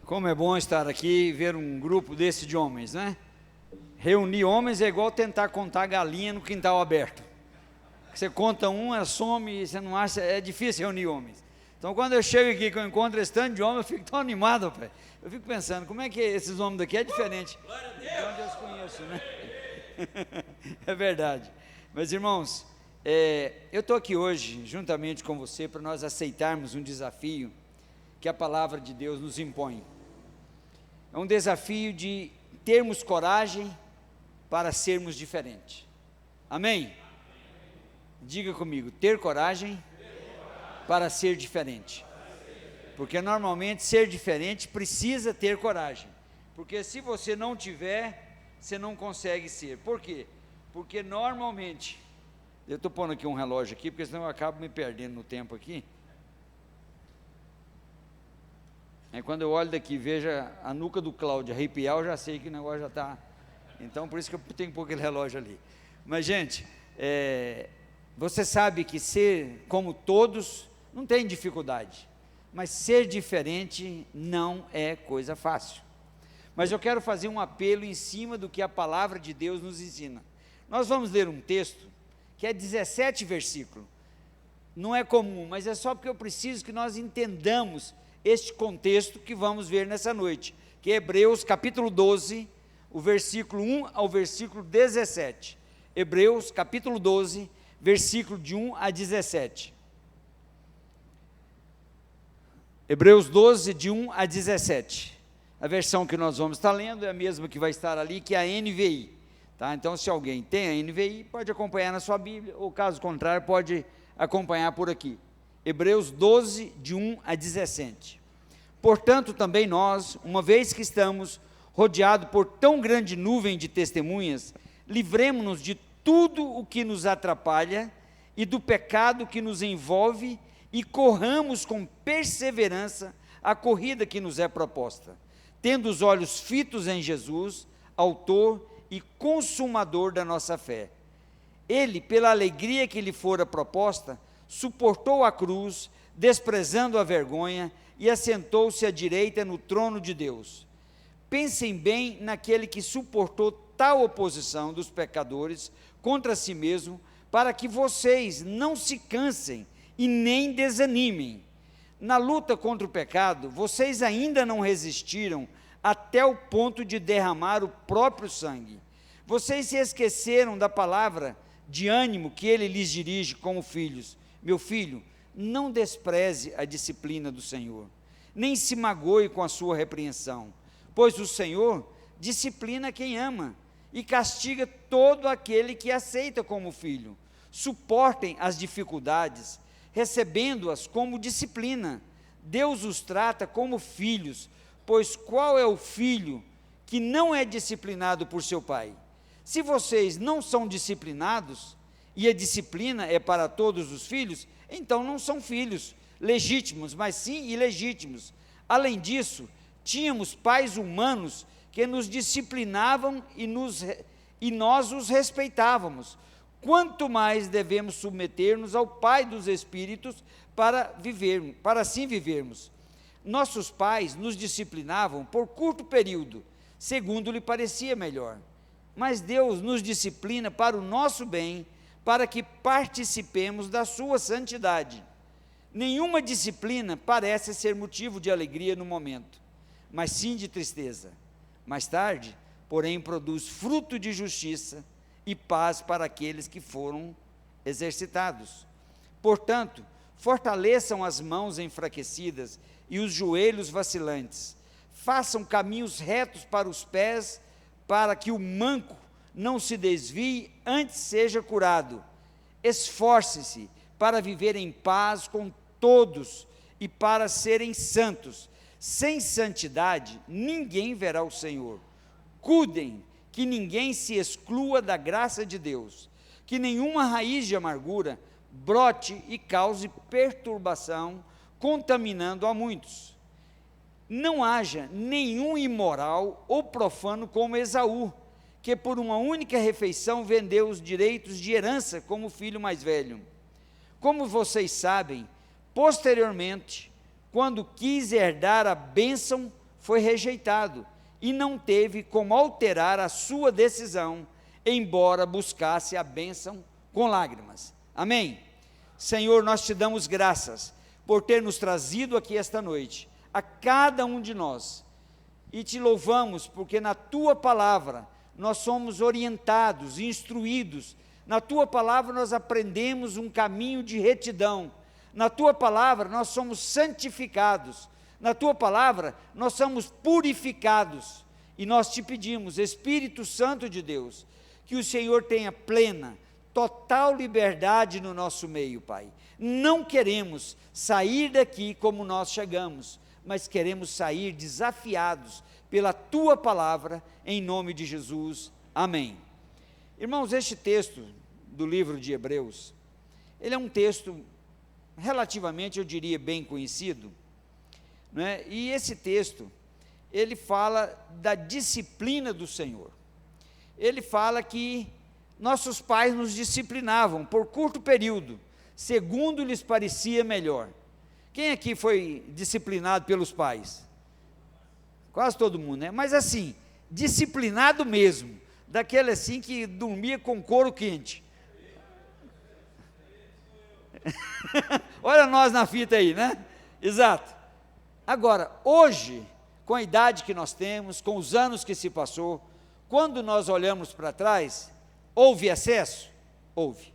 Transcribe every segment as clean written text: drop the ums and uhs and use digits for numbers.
Como é bom estar aqui e ver um grupo desse de homens, né? Reunir homens é igual tentar contar galinha no quintal aberto. Você conta um, ela some e você não acha, é difícil reunir homens. Então quando eu chego aqui, que eu encontro esse tanto de homens, eu fico tão animado, pai. Eu fico pensando, como é que esses homens daqui é diferente de onde eu os conheço, né? É verdade. Meus irmãos, eu estou aqui hoje, juntamente com você, para nós aceitarmos um desafio que a palavra de Deus nos impõe. É um desafio de termos coragem para sermos diferentes. Amém? Diga comigo, ter coragem para ser diferente. Porque normalmente ser diferente precisa ter coragem. Porque se você não tiver, você não consegue ser. Por quê? Porque normalmente, eu estou pondo aqui um relógio aqui, porque senão eu acabo me perdendo no tempo aqui. Quando eu olho daqui e vejo a nuca do Cláudio arrepiar, eu já sei que o negócio já está. Então, por isso que eu tenho que pôr aquele relógio ali. Mas, gente, você sabe que ser como todos não tem dificuldade. Mas ser diferente não é coisa fácil. Mas eu quero fazer um apelo em cima do que a palavra de Deus nos ensina. Nós vamos ler um texto que é 17 versículos. Não é comum, mas é só porque eu preciso que nós entendamos este contexto que vamos ver nessa noite, que é Hebreus capítulo 12, o versículo 1 ao versículo 17. Hebreus capítulo 12, versículo de 1 a 17. Hebreus 12, de 1 a 17. A versão que nós vamos estar lendo é a mesma que vai estar ali, que é a NVI. Tá? Então, se alguém tem a NVI, pode acompanhar na sua Bíblia, ou caso contrário, pode acompanhar por aqui. Hebreus 12, de 1 a 17. Portanto, também nós, uma vez que estamos rodeados por tão grande nuvem de testemunhas, livremo-nos de tudo o que nos atrapalha e do pecado que nos envolve e corramos com perseverança a corrida que nos é proposta, tendo os olhos fitos em Jesus, autor e consumador da nossa fé. Ele, pela alegria que lhe fora proposta, suportou a cruz, desprezando a vergonha, e assentou-se à direita no trono de Deus. Pensem bem naquele que suportou tal oposição dos pecadores contra si mesmo, para que vocês não se cansem e nem desanimem. Na luta contra o pecado, vocês ainda não resistiram até o ponto de derramar o próprio sangue. Vocês se esqueceram da palavra de ânimo que ele lhes dirige como filhos. Meu filho, não despreze a disciplina do Senhor, nem se magoe com a sua repreensão, pois o Senhor disciplina quem ama e castiga todo aquele que aceita como filho. Suportem as dificuldades, recebendo-as como disciplina. Deus os trata como filhos, pois qual é o filho que não é disciplinado por seu pai? Se vocês não são disciplinados, e a disciplina é para todos os filhos, então não são filhos legítimos, mas sim ilegítimos. Além disso, tínhamos pais humanos que nos disciplinavam e nós os respeitávamos. Quanto mais devemos submeter-nos ao Pai dos Espíritos para assim vivermos. Nossos pais nos disciplinavam por curto período, segundo lhe parecia melhor. Mas Deus nos disciplina para o nosso bem, para que participemos da sua santidade. Nenhuma disciplina parece ser motivo de alegria no momento, mas sim de tristeza. Mais tarde, porém, produz fruto de justiça e paz para aqueles que foram exercitados. Portanto, fortaleçam as mãos enfraquecidas e os joelhos vacilantes. Façam caminhos retos para os pés, para que o manco não se desvie, antes seja curado. Esforce-se para viver em paz com todos e para serem santos. Sem santidade, ninguém verá o Senhor. Cuidem que ninguém se exclua da graça de Deus, que nenhuma raiz de amargura brote e cause perturbação, contaminando a muitos. Não haja nenhum imoral ou profano como Esaú, que por uma única refeição vendeu os direitos de herança como filho mais velho. Como vocês sabem, posteriormente, quando quis herdar a bênção, foi rejeitado e não teve como alterar a sua decisão, embora buscasse a bênção com lágrimas. Amém? Senhor, nós te damos graças por ter nos trazido aqui esta noite, a cada um de nós, e te louvamos porque na tua palavra nós somos orientados, instruídos. Na tua palavra nós aprendemos um caminho de retidão. Na tua palavra nós somos santificados. Na tua palavra nós somos purificados. E nós te pedimos, Espírito Santo de Deus, que o Senhor tenha plena, total liberdade no nosso meio, Pai. Não queremos sair daqui como nós chegamos, mas queremos sair desafiados pela tua palavra, em nome de Jesus. Amém. Irmãos, este texto do livro de Hebreus, ele é um texto relativamente, eu diria, bem conhecido, né? E esse texto, ele fala da disciplina do Senhor. Ele fala que nossos pais nos disciplinavam por curto período, segundo lhes parecia melhor. Quem aqui foi disciplinado pelos pais? Quase todo mundo, né? Mas assim, disciplinado mesmo, daquele assim que dormia com couro quente. Olha nós na fita aí, né? Exato. Agora, hoje, com a idade que nós temos, com os anos que se passou, quando nós olhamos para trás, houve excesso? Houve,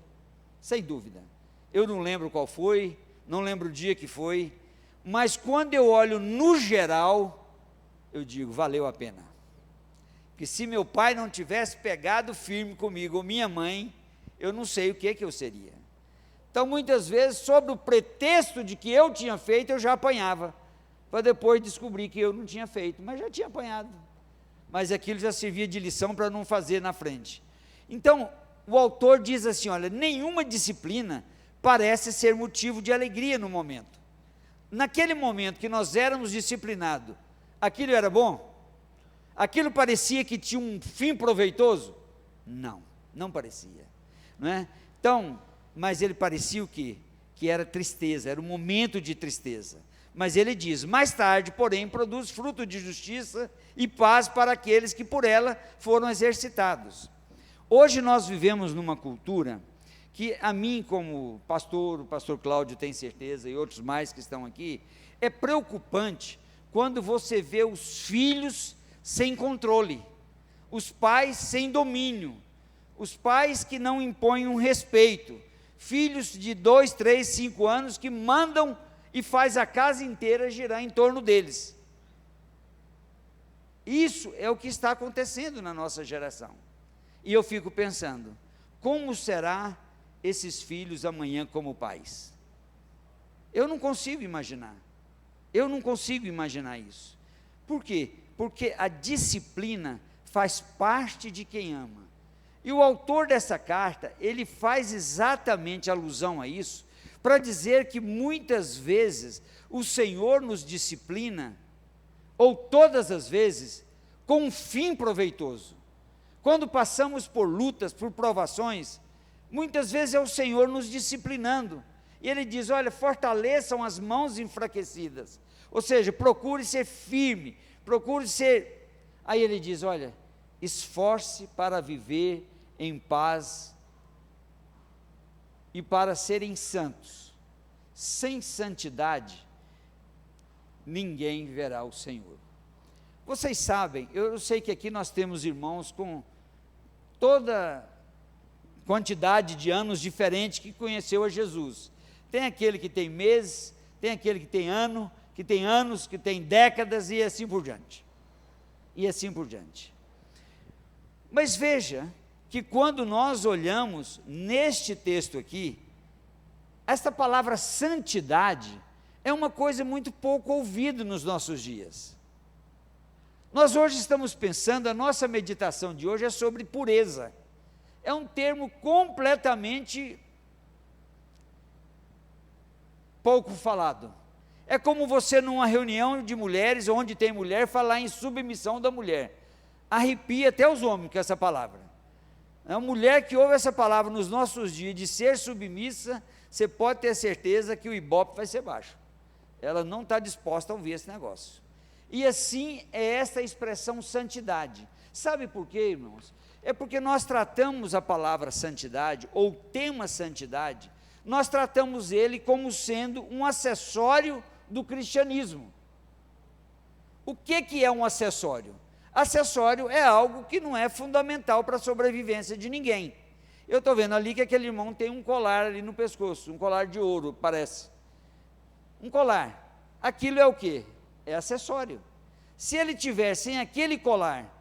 sem dúvida. Eu não lembro qual foi, não lembro o dia que foi, mas quando eu olho no geral, eu digo, valeu a pena. Que se meu pai não tivesse pegado firme comigo, ou minha mãe, eu não sei o que eu seria. Então, muitas vezes, sob o pretexto de que eu tinha feito, eu já apanhava, para depois descobrir que eu não tinha feito, mas já tinha apanhado. Mas aquilo já servia de lição para não fazer na frente. Então, o autor diz assim, olha, nenhuma disciplina parece ser motivo de alegria no momento. Naquele momento que nós éramos disciplinados, aquilo era bom? Aquilo parecia que tinha um fim proveitoso? Não, não parecia, não é? Então, mas ele parecia o quê? Que era tristeza, era um momento de tristeza. Mas ele diz, mais tarde, porém, produz fruto de justiça e paz para aqueles que por ela foram exercitados. Hoje nós vivemos numa cultura que a mim, como pastor, o pastor Cláudio tem certeza, e outros mais que estão aqui, é preocupante quando você vê os filhos sem controle, os pais sem domínio, os pais que não impõem um respeito, filhos de 2, 3, 5 anos que mandam e faz a casa inteira girar em torno deles. Isso é o que está acontecendo na nossa geração. E eu fico pensando, como será esses filhos amanhã como pais? Eu não consigo imaginar. Eu não consigo imaginar isso. Por quê? Porque a disciplina faz parte de quem ama. E o autor dessa carta, ele faz exatamente alusão a isso, para dizer que muitas vezes o Senhor nos disciplina, ou todas as vezes, com um fim proveitoso. Quando passamos por lutas, por provações, muitas vezes é o Senhor nos disciplinando, e Ele diz, olha, fortaleçam as mãos enfraquecidas, ou seja, procure ser firme, procure ser, aí Ele diz, olha, esforce para viver em paz, e para serem santos. Sem santidade, ninguém verá o Senhor. Vocês sabem, eu sei que aqui nós temos irmãos com toda quantidade de anos diferentes que conheceu a Jesus. Tem aquele que tem meses, tem aquele que tem ano, que tem anos, que tem décadas e assim por diante. E assim por diante. Mas veja que quando nós olhamos neste texto aqui, esta palavra santidade é uma coisa muito pouco ouvida nos nossos dias. Nós hoje estamos pensando, a nossa meditação de hoje é sobre pureza. É um termo completamente pouco falado. É como você numa reunião de mulheres, onde tem mulher, falar em submissão da mulher. Arrepia até os homens com essa palavra. A mulher que ouve essa palavra nos nossos dias, de ser submissa, você pode ter certeza que o ibope vai ser baixo. Ela não está disposta a ouvir esse negócio. E assim é esta expressão santidade. Sabe por quê, irmãos? É porque nós tratamos a palavra santidade, ou tema santidade, nós tratamos ele como sendo um acessório do cristianismo. O que é um acessório? Acessório é algo que não é fundamental para a sobrevivência de ninguém. Eu estou vendo ali que aquele irmão tem um colar ali no pescoço, um colar de ouro, parece. Um colar. Aquilo é o quê? É acessório. Se ele tiver sem aquele colar,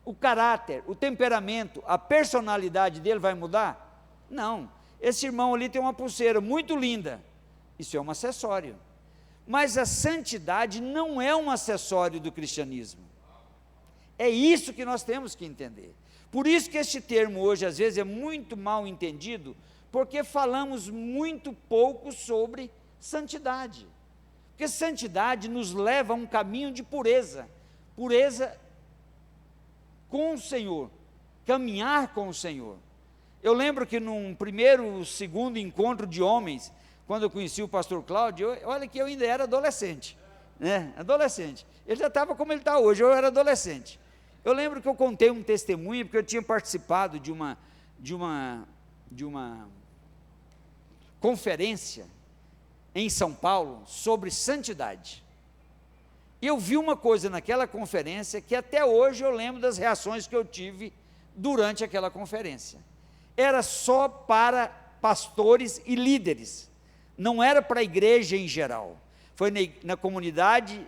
o caráter, o temperamento, a personalidade dele vai mudar? Não. Esse irmão ali tem uma pulseira muito linda. Isso é um acessório. Mas a santidade não é um acessório do cristianismo. É isso que nós temos que entender. Por isso que este termo hoje, às vezes, é muito mal entendido, porque falamos muito pouco sobre santidade. Porque santidade nos leva a um caminho de pureza, pureza com o Senhor, caminhar com o Senhor. Eu lembro que num primeiro, segundo encontro de homens, quando eu conheci o pastor Cláudio, olha que eu ainda era adolescente, né? Adolescente. Ele já estava como ele está hoje, eu era adolescente. Eu lembro que eu contei um testemunho, porque eu tinha participado de uma conferência em São Paulo sobre santidade. E eu vi uma coisa naquela conferência que até hoje eu lembro das reações que eu tive durante aquela conferência. Era só para pastores e líderes, não era para a igreja em geral. Foi na comunidade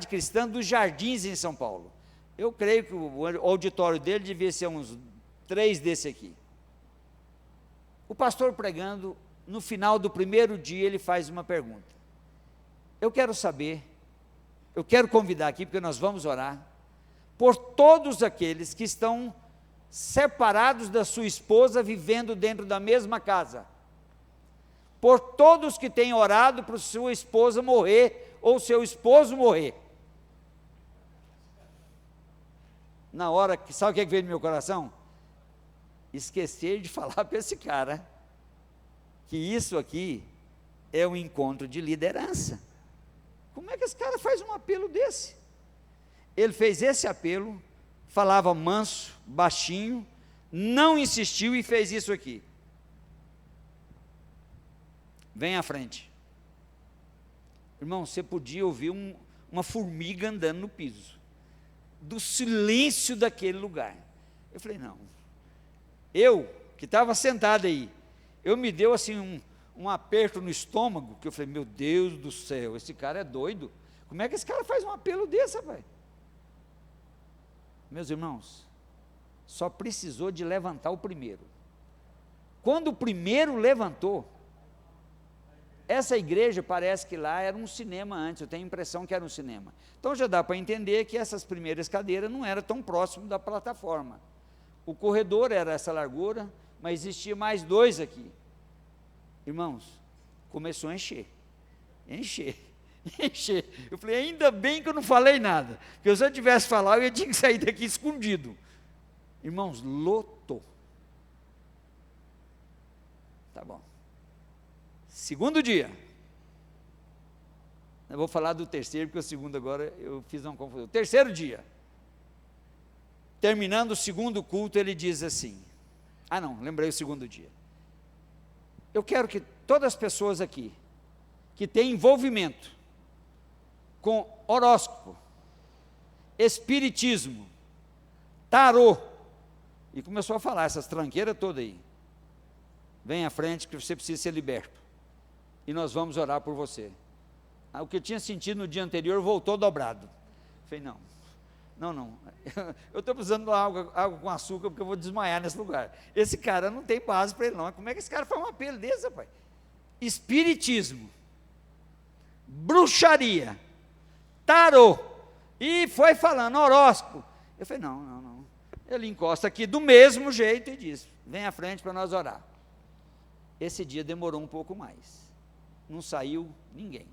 cristã dos Jardins em São Paulo. Eu creio que o auditório dele devia ser uns 3 desse aqui. O pastor pregando, no final do primeiro dia, ele faz uma pergunta. Eu quero convidar aqui, porque nós vamos orar, por todos aqueles que estão separados da sua esposa, vivendo dentro da mesma casa. Por todos que têm orado para sua esposa morrer, ou seu esposo morrer. Na hora que, sabe o que veio no meu coração? Esquecer de falar para esse cara, que isso aqui é um encontro de liderança. Como é que esse cara faz um apelo desse? Ele fez esse apelo, falava manso, baixinho, não insistiu e fez isso aqui. Vem à frente. Irmão, você podia ouvir uma formiga andando no piso, do silêncio daquele lugar. Eu falei, não. Eu, que estava sentado aí, eu me deu assim um aperto no estômago, que eu falei, meu Deus do céu, esse cara é doido. Como é que esse cara faz um apelo desse, rapaz? Meus irmãos, só precisou de levantar o primeiro. Quando o primeiro levantou, essa igreja parece que lá era um cinema antes, eu tenho a impressão que era um cinema. Então já dá para entender que essas primeiras cadeiras não eram tão próximas da plataforma. O corredor era essa largura, mas existia mais 2 aqui. Irmãos, começou a encher. Eu falei, ainda bem que eu não falei nada, porque se eu tivesse falado, eu tinha que sair daqui escondido. Irmãos, lotou. Tá bom. Segundo dia. Eu vou falar do terceiro, porque o segundo agora eu fiz uma confusão. Terceiro dia. Terminando o segundo culto, ele diz assim, lembrei o segundo dia. Eu quero que todas as pessoas aqui, que têm envolvimento com horóscopo, espiritismo, tarô, e começou a falar essas tranqueiras todas aí, vem à frente que você precisa ser liberto, e nós vamos orar por você. O que eu tinha sentido no dia anterior voltou dobrado. Falei, não, eu estou precisando de água com açúcar, porque eu vou desmaiar nesse lugar. Esse cara não tem base para ele não. Como é que esse cara faz um apelo desse, rapaz? Espiritismo, bruxaria, tarô, e foi falando horóscopo. Eu falei, não. Ele encosta aqui do mesmo jeito e diz, vem à frente para nós orar. Esse dia demorou um pouco mais, não saiu ninguém.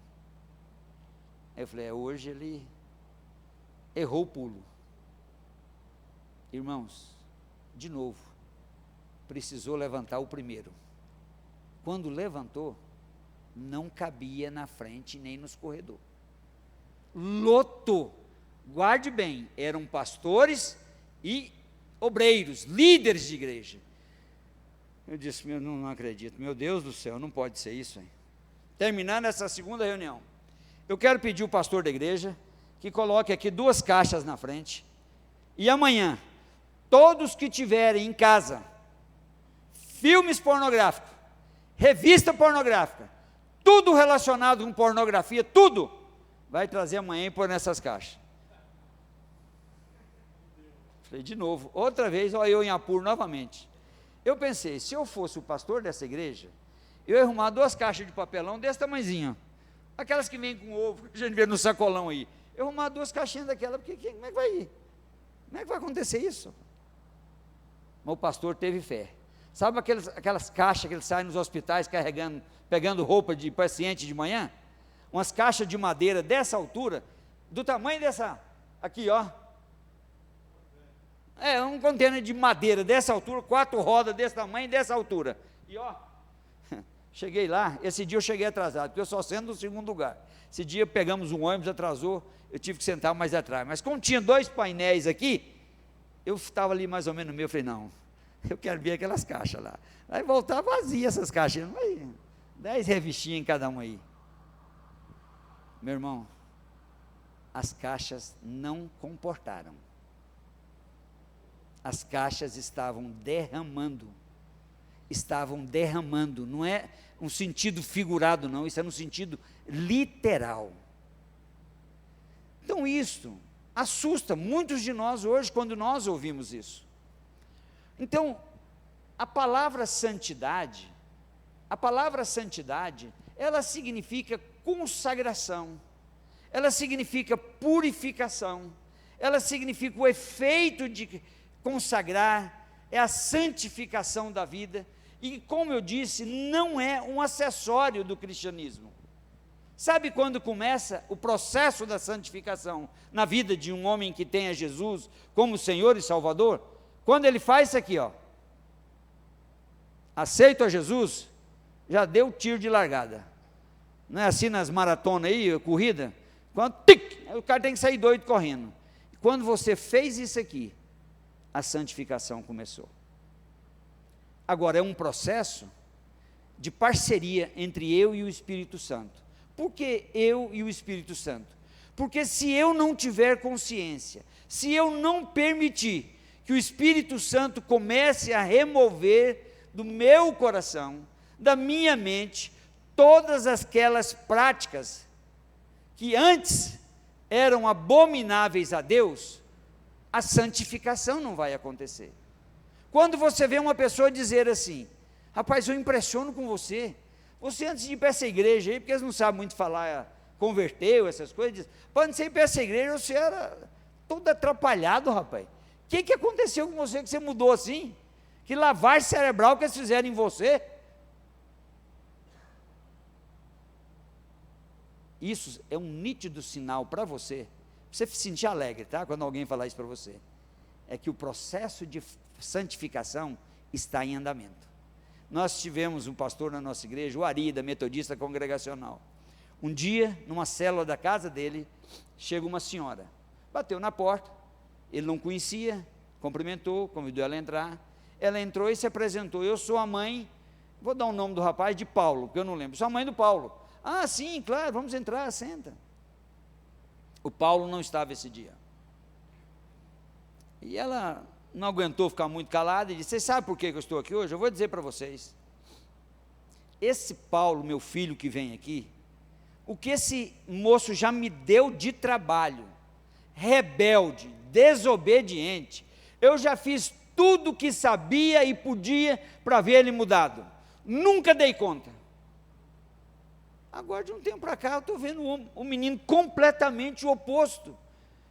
Aí eu falei, hoje ele errou o pulo. Irmãos, de novo, precisou levantar o primeiro. Quando levantou, não cabia na frente nem nos corredores. lotou. Guarde bem, eram pastores e obreiros, líderes de igreja. Eu disse, eu não acredito, meu Deus do céu, não pode ser isso, hein? Terminando essa segunda reunião, eu quero pedir ao pastor da igreja que coloque aqui 2 caixas na frente, e amanhã, todos que tiverem em casa filmes pornográficos, revista pornográfica, tudo relacionado com pornografia, tudo, vai trazer amanhã e pôr nessas caixas. Falei de novo, outra vez, olha eu em apuro novamente. Eu pensei, se eu fosse o pastor dessa igreja, eu ia arrumar 2 caixas de papelão desse tamanhozinho, aquelas que vêm com ovo, que a gente vê no sacolão aí. Eu ia arrumar 2 caixinhas daquela, porque como é que vai ir? Como é que vai acontecer isso? Mas o pastor teve fé. Sabe aquelas caixas que ele sai nos hospitais carregando, pegando roupa de paciente de manhã? Umas caixas de madeira dessa altura, do tamanho dessa, aqui ó. Um container de madeira dessa altura, 4 rodas desse tamanho, dessa altura. E ó, cheguei lá, esse dia eu cheguei atrasado, porque eu só sento no segundo lugar. Esse dia pegamos um ônibus, atrasou, eu tive que sentar mais atrás. Mas como tinha 2 painéis aqui, eu estava ali mais ou menos no meio, eu falei, não, eu quero ver aquelas caixas lá. Vai voltar vazia essas caixas, 10 revistinhas em cada uma aí. Meu irmão, as caixas não comportaram. As caixas estavam derramando, não é um sentido figurado não, isso é no sentido literal. Então isso assusta muitos de nós hoje, quando nós ouvimos isso. Então, a palavra santidade, ela significa consagração, ela significa purificação, ela significa o efeito de consagrar, é a santificação da vida, e como eu disse, não é um acessório do cristianismo. Sabe quando começa o processo da santificação na vida de um homem que tem a Jesus como Senhor e Salvador? Quando ele faz isso aqui, ó, aceito a Jesus, já deu tiro de largada. Não é assim nas maratonas aí, corrida? Quando, o cara tem que sair doido correndo. Quando você fez isso aqui, a santificação começou. Agora, é um processo de parceria entre eu e o Espírito Santo. Por que eu e o Espírito Santo? Porque se eu não tiver consciência, se eu não permitir que o Espírito Santo comece a remover do meu coração, da minha mente, todas aquelas práticas que antes eram abomináveis a Deus, a santificação não vai acontecer. Quando você vê uma pessoa dizer assim, rapaz, eu impressiono com você antes de ir para essa igreja aí, porque eles não sabem muito falar, converteu, essas coisas, diz, quando você ir para essa igreja, você era todo atrapalhado, rapaz. O que aconteceu com você que você mudou assim? Que lavagem cerebral que eles fizeram em você? Isso é um nítido sinal para você se sentir alegre, tá? Quando alguém falar isso para você, é que o processo de santificação está em andamento. Nós tivemos um pastor na nossa igreja, o Ari, da Metodista Congregacional. Um dia, numa célula da casa dele, chega uma senhora, bateu na porta, ele não conhecia, cumprimentou, convidou ela a entrar, ela entrou e se apresentou, eu sou a mãe, vou dar o nome do rapaz, de Paulo, porque eu não lembro, sou a mãe do Paulo. Ah, sim, claro, vamos entrar, senta. O Paulo não estava esse dia. E ela não aguentou ficar muito calada e disse, vocês sabem por que eu estou aqui hoje? Eu vou dizer para vocês. Esse Paulo, meu filho que vem aqui, o que esse moço já me deu de trabalho, rebelde, desobediente, eu já fiz tudo o que sabia e podia para ver ele mudado. Nunca dei conta. Agora, de um tempo para cá, eu estou vendo um menino completamente o oposto.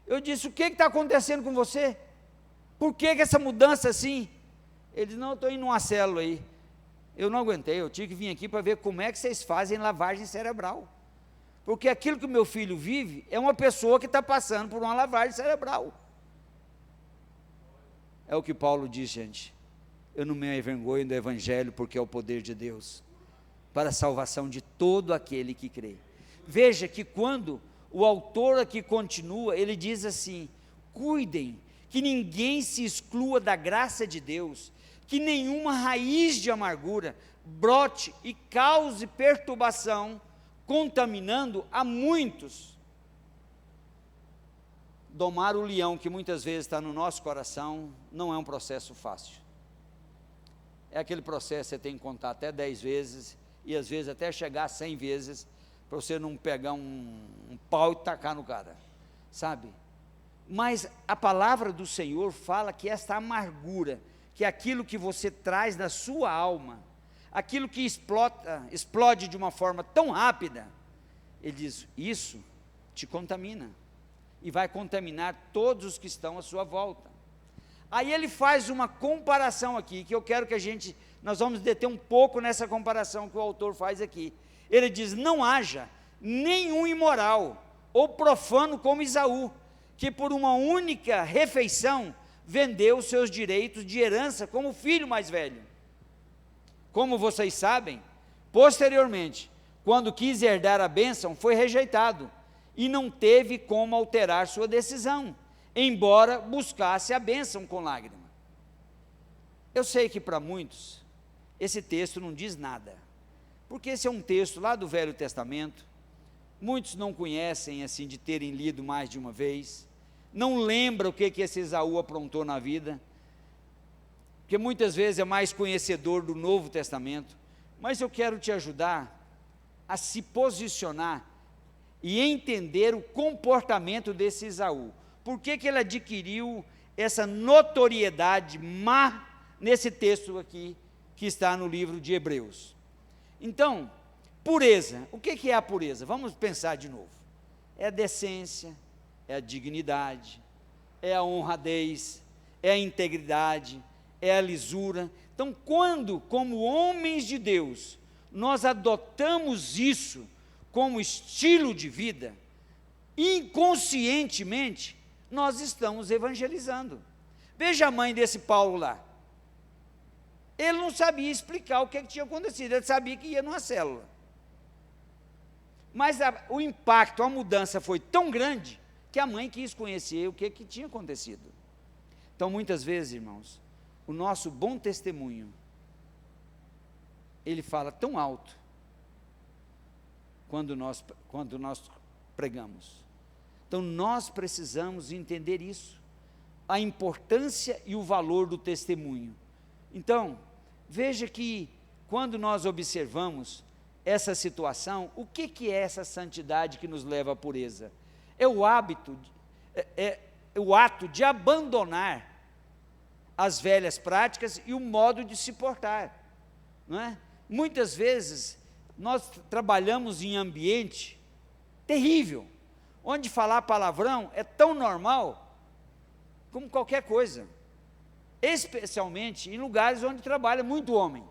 Eu disse, o que está acontecendo com você? Por que essa mudança assim? Ele disse, não, eu estou indo numa célula aí. Eu não aguentei, eu tive que vir aqui para ver como é que vocês fazem lavagem cerebral. Porque aquilo que o meu filho vive é uma pessoa que está passando por uma lavagem cerebral. É o que Paulo diz, gente. Eu não me envergonho do Evangelho, porque é o poder de Deus para a salvação de todo aquele que crê. Veja que quando o autor aqui continua, ele diz assim: cuidem que ninguém se exclua da graça de Deus, que nenhuma raiz de amargura brote e cause perturbação, contaminando a muitos. Domar o leão que muitas vezes está no nosso coração não é um processo fácil. É aquele processo que você tem que contar até 10 vezes, e às vezes até chegar a 100 vezes, para você não pegar um pau e tacar no cara, sabe? Mas a palavra do Senhor fala que esta amargura, que é aquilo que você traz da sua alma, aquilo que explode de uma forma tão rápida, ele diz, isso te contamina, e vai contaminar todos os que estão à sua volta. Aí ele faz uma comparação aqui, que eu quero que nós vamos deter um pouco nessa comparação que o autor faz aqui. Ele diz, não haja nenhum imoral, ou profano como Esaú, que por uma única refeição, vendeu seus direitos de herança como filho mais velho. Como vocês sabem, posteriormente, quando quis herdar a bênção, foi rejeitado, e não teve como alterar sua decisão, embora buscasse a bênção com lágrima. Eu sei que para muitos, esse texto não diz nada, porque esse é um texto lá do Velho Testamento, muitos não conhecem assim de terem lido mais de uma vez, não lembram o que esse Esaú aprontou na vida, porque muitas vezes é mais conhecedor do Novo Testamento, mas eu quero te ajudar a se posicionar e entender o comportamento desse Esaú. Por que ele adquiriu essa notoriedade má nesse texto aqui, que está no livro de Hebreus? Então, pureza, o que é a pureza? Vamos pensar de novo. É a decência, é a dignidade, é a honradez, é a integridade, é a lisura. Então, quando, como homens de Deus, nós adotamos isso como estilo de vida, inconscientemente, nós estamos evangelizando. Veja a mãe desse Paulo lá. Ele não sabia explicar o que tinha acontecido, ele sabia que ia numa célula. Mas o impacto, a mudança foi tão grande, que a mãe quis conhecer o que tinha acontecido. Então, muitas vezes, irmãos, o nosso bom testemunho, ele fala tão alto, quando nós pregamos. Então, nós precisamos entender isso, a importância e o valor do testemunho. Então, veja que, quando nós observamos essa situação, o que é essa santidade que nos leva à pureza? É o hábito, o ato de abandonar as velhas práticas e o modo de se portar, não é? Muitas vezes, nós trabalhamos em ambiente terrível, onde falar palavrão é tão normal como qualquer coisa, especialmente em lugares onde trabalha muito homem.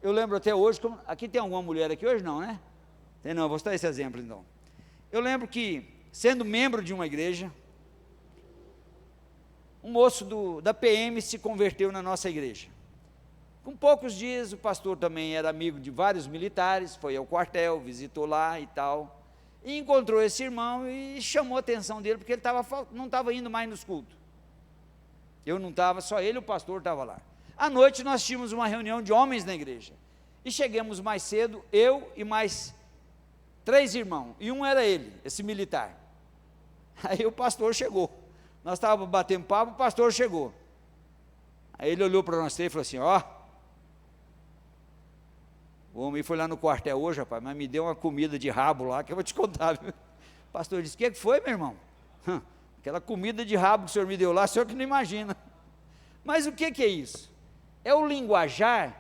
Eu lembro até hoje, aqui tem alguma mulher aqui hoje? Não, né? Tem não, vou citar esse exemplo então. Eu lembro que, sendo membro de uma igreja, um moço da PM se converteu na nossa igreja. Com poucos dias, o pastor também era amigo de vários militares, foi ao quartel, visitou lá e tal, e encontrou esse irmão e chamou a atenção dele, porque ele não estava indo mais nos cultos. Eu não estava, só ele e o pastor estava lá. À noite nós tínhamos uma reunião de homens na igreja, e chegamos mais cedo, eu e mais 3 irmãos, e um era ele, esse militar. Aí o pastor chegou, nós estávamos batendo papo, o pastor chegou. Aí ele olhou para nós três e falou assim, o homem foi lá no quartel hoje, rapaz, mas me deu uma comida de rabo lá, que eu vou te contar, viu? O pastor disse, o que foi, meu irmão? Aquela comida de rabo que o senhor me deu lá, o senhor que não imagina. Mas o que é isso? É o linguajar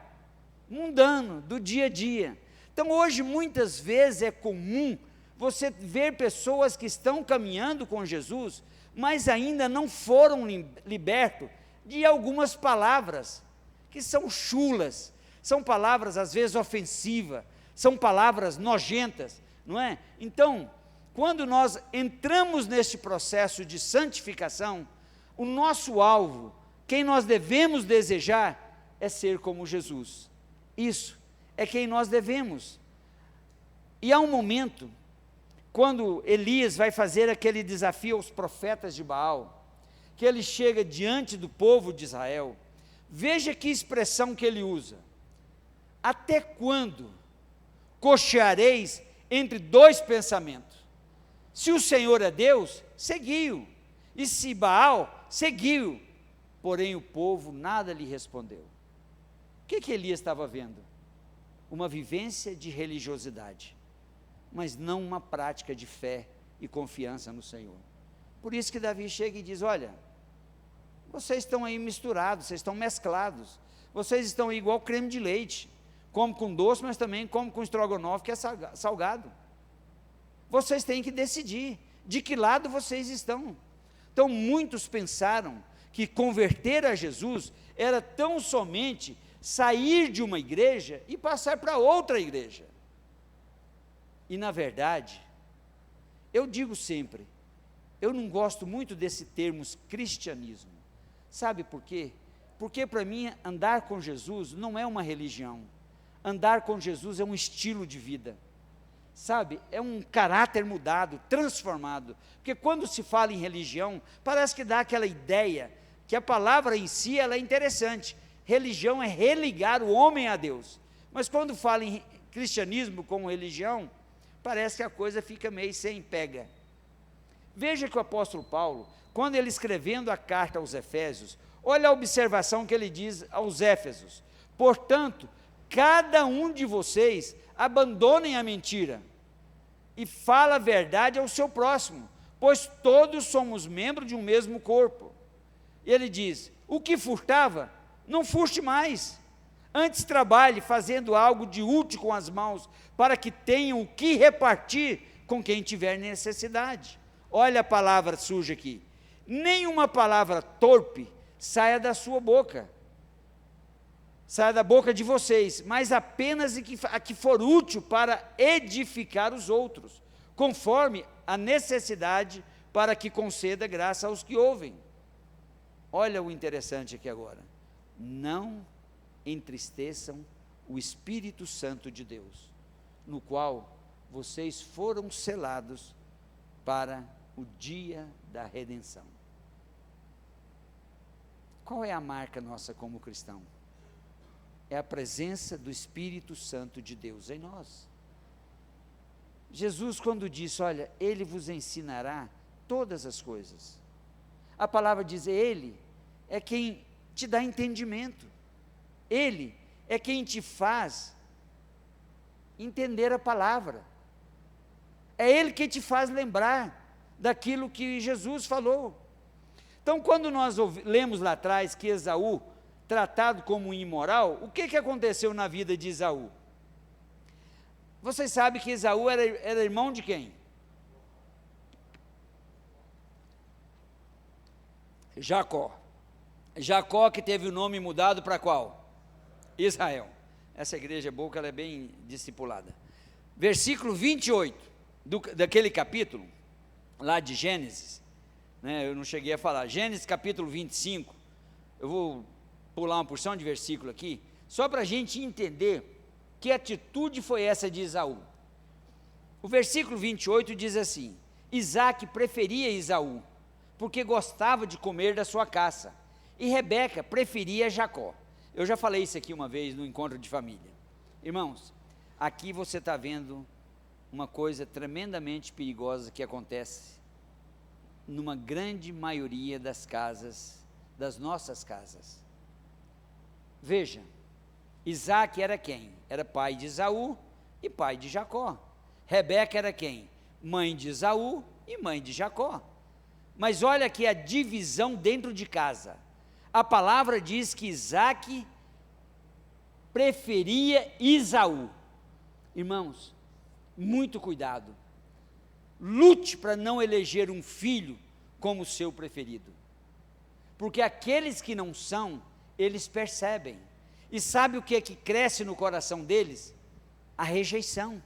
mundano, do dia a dia. Então hoje, muitas vezes, é comum você ver pessoas que estão caminhando com Jesus, mas ainda não foram libertos de algumas palavras, que são chulas, são palavras às vezes ofensivas, são palavras nojentas, não é? Então, quando nós entramos neste processo de santificação, o nosso alvo, quem nós devemos desejar, é ser como Jesus. Isso é quem nós devemos. E há um momento quando Elias vai fazer aquele desafio aos profetas de Baal, que ele chega diante do povo de Israel, veja que expressão que ele usa: até quando cocheareis entre dois pensamentos? Se o Senhor é Deus, seguiu, e se Baal, seguiu. Porém o povo nada lhe respondeu. O que Elias estava vendo? Uma vivência de religiosidade, mas não uma prática de fé e confiança no Senhor. Por isso que Davi chega e diz: olha, vocês estão aí misturados, vocês estão mesclados, vocês estão aí igual creme de leite, como com doce, mas também como com estrogonofe, que é salgado. Vocês têm que decidir de que lado vocês estão. Então muitos pensaram que converter a Jesus era tão somente sair de uma igreja e passar para outra igreja. E na verdade, eu digo sempre, eu não gosto muito desse termo cristianismo. Sabe por quê? Porque para mim andar com Jesus não é uma religião. Andar com Jesus é um estilo de vida. Sabe, é um caráter mudado, transformado. Porque quando se fala em religião, parece que dá aquela ideia que a palavra em si ela é interessante. Religião é religar o homem a Deus. Mas quando fala em cristianismo como religião, parece que a coisa fica meio sem pega. Veja que o apóstolo Paulo, quando ele escrevendo a carta aos Efésios, olha a observação que ele diz aos Éfesos: portanto, cada um de vocês abandonem a mentira e fala a verdade ao seu próximo, pois todos somos membros de um mesmo corpo. E ele diz: o que furtava, não furte mais, antes trabalhe fazendo algo de útil com as mãos, para que tenham o que repartir com quem tiver necessidade. Olha a palavra suja aqui: nenhuma palavra torpe saia da sua boca, saia da boca de vocês, mas apenas a que for útil para edificar os outros, conforme a necessidade, para que conceda graça aos que ouvem. Olha o interessante aqui agora: não entristeçam o Espírito Santo de Deus, no qual vocês foram selados para o dia da redenção. Qual é a marca nossa como cristão? É a presença do Espírito Santo de Deus em nós. Jesus, quando disse: olha, Ele vos ensinará todas as coisas, a palavra diz: Ele é quem te dá entendimento, Ele é quem te faz entender a palavra, é Ele que te faz lembrar daquilo que Jesus falou. Então, quando nós lemos lá atrás que Esaú, tratado como imoral, o que aconteceu na vida de Esaú? Vocês sabem que Esaú era irmão de quem? Jacó. Jacó, que teve o nome mudado para qual? Israel. Essa igreja é boa, que ela é bem discipulada. Versículo 28 daquele capítulo lá de Gênesis, né, eu não cheguei a falar, Gênesis capítulo 25, eu vou pular uma porção de versículo aqui, só para a gente entender que atitude foi essa de Esaú. O versículo 28 diz assim: Isaque preferia Esaú, porque gostava de comer da sua caça, e Rebeca preferia Jacó. Eu já falei isso aqui uma vez no encontro de família. Irmãos, aqui você está vendo uma coisa tremendamente perigosa que acontece numa grande maioria das casas, das nossas casas. Veja, Isaque era quem? Era pai de Esaú e pai de Jacó. Rebeca era quem? Mãe de Esaú e mãe de Jacó. Mas olha aqui a divisão dentro de casa. A palavra diz que Isaque preferia Esaú. Irmãos, muito cuidado. Lute para não eleger um filho como seu preferido. Porque aqueles que não são, eles percebem. E sabe o que é que cresce no coração deles? A rejeição.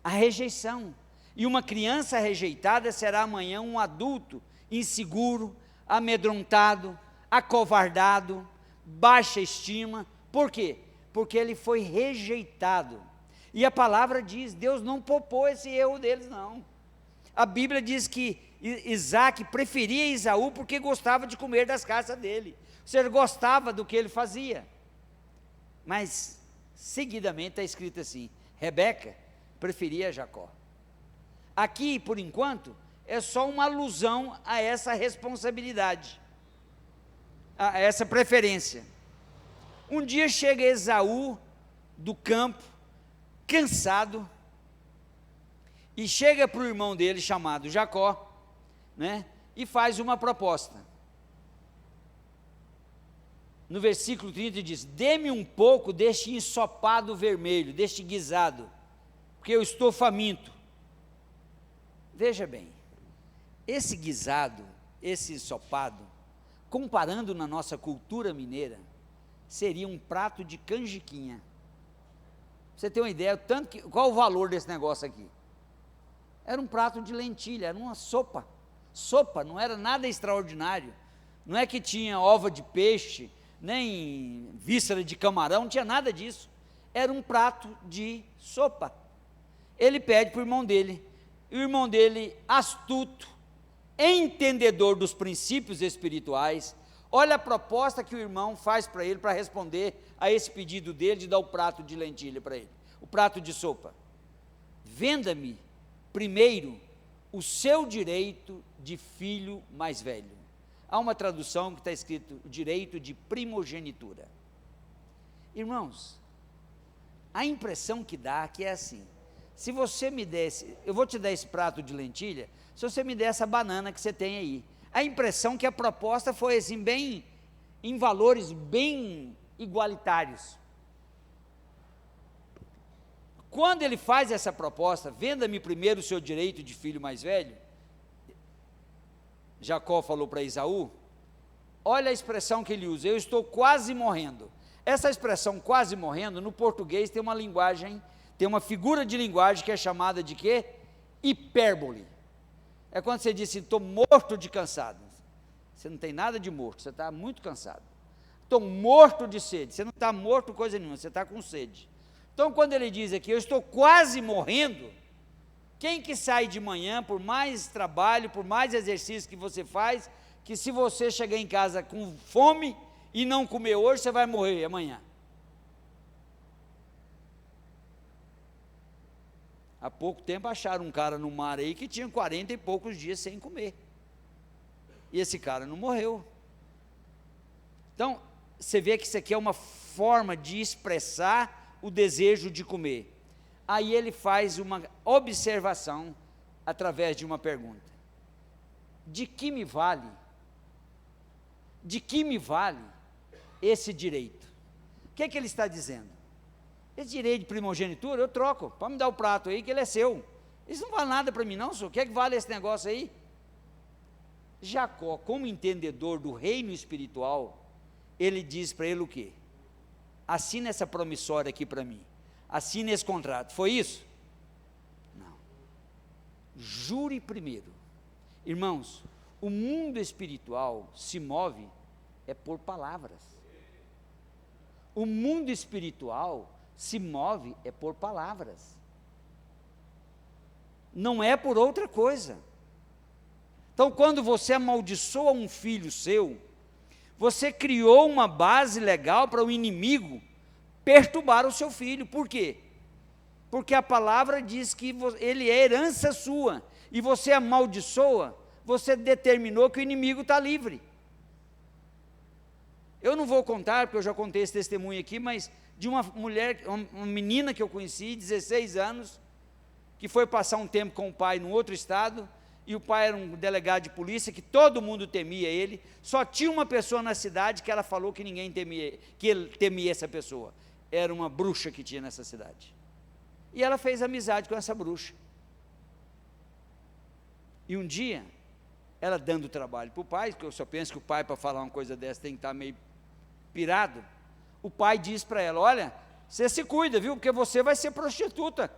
A rejeição. E uma criança rejeitada será amanhã um adulto inseguro, amedrontado, acovardado, baixa estima. Por quê? Porque ele foi rejeitado. E a palavra diz, Deus não poupou esse erro deles, não. A Bíblia diz que Isaac preferia Esaú porque gostava de comer das caças dele. Ou seja, gostava do que ele fazia. Mas, seguidamente, está escrito assim, Rebeca preferia Jacó. Aqui, por enquanto, é só uma alusão a essa responsabilidade, a essa preferência. Um dia chega Esaú do campo, cansado, e chega para o irmão dele, chamado Jacó, né, e faz uma proposta. No versículo 30 diz, dê-me um pouco deste ensopado vermelho, deste guisado, porque eu estou faminto. Veja bem, esse guisado, esse ensopado, comparando na nossa cultura mineira, seria um prato de canjiquinha. Você tem uma ideia, qual o valor desse negócio aqui? Era um prato de lentilha, era uma sopa, não era nada extraordinário, não é que tinha ova de peixe, nem víscera de camarão, não tinha nada disso, era um prato de sopa. Ele pede para o irmão dele, e o irmão dele, astuto, entendedor dos princípios espirituais, olha a proposta que o irmão faz para ele, para responder a esse pedido dele, de dar o prato de lentilha para ele, o prato de sopa. Venda-me primeiro o seu direito de filho mais velho. Há uma tradução que está escrito, direito de primogenitura. Irmãos, a impressão que dá que é assim, se você me desse, eu vou te dar esse prato de lentilha, se você me der essa banana que você tem aí, a impressão que a proposta foi assim, bem, em valores bem igualitários. Quando ele faz essa proposta, venda-me primeiro o seu direito de filho mais velho, Jacó falou para Esaú, olha a expressão que ele usa, eu estou quase morrendo. Essa expressão quase morrendo, no português tem uma linguagem, tem uma figura de linguagem que é chamada de quê? Hipérbole. É quando você diz assim, estou morto de cansado. Você não tem nada de morto, você está muito cansado. Estou morto de sede, você não está morto coisa nenhuma, você está com sede. Então quando ele diz aqui, eu estou quase morrendo, quem que sai de manhã, por mais trabalho, por mais exercício que você faz, que se você chegar em casa com fome e não comer hoje, você vai morrer amanhã. Há pouco tempo acharam um cara no mar aí que tinha 40 e poucos dias sem comer. E esse cara não morreu. Então, você vê que isso aqui é uma forma de expressar o desejo de comer. Aí ele faz uma observação através de uma pergunta. De que me vale? De que me vale esse direito? O que é que ele está dizendo? Esse direito de primogenitura eu troco, pode me dar o prato aí que ele é seu. Isso não vale nada para mim não, senhor. O que é que vale esse negócio aí? Jacó, como entendedor do reino espiritual, ele diz para ele o quê? Assina essa promissória aqui para mim. Assina esse contrato. Foi isso? Não. Jure primeiro. Irmãos, o mundo espiritual se move por palavras. O mundo espiritual se move por palavras. Não é por outra coisa. Então, quando você amaldiçoa um filho seu, você criou uma base legal para o inimigo perturbar o seu filho. Por quê? Porque a palavra diz que ele é herança sua, e você amaldiçoa, você determinou que o inimigo está livre. Eu não vou contar, porque eu já contei esse testemunho aqui, mas de uma mulher, uma menina que eu conheci, 16 anos, que foi passar um tempo com o pai num outro estado, e o pai era um delegado de polícia, que todo mundo temia ele, só tinha uma pessoa na cidade que ela falou que ninguém temia, que ele temia essa pessoa, era uma bruxa que tinha nessa cidade, e ela fez amizade com essa bruxa, e um dia, ela dando trabalho para o pai, porque eu só penso que o pai para falar uma coisa dessa tem que estar meio pirado, o pai diz para ela, olha, você se cuida, viu, porque você vai ser prostituta,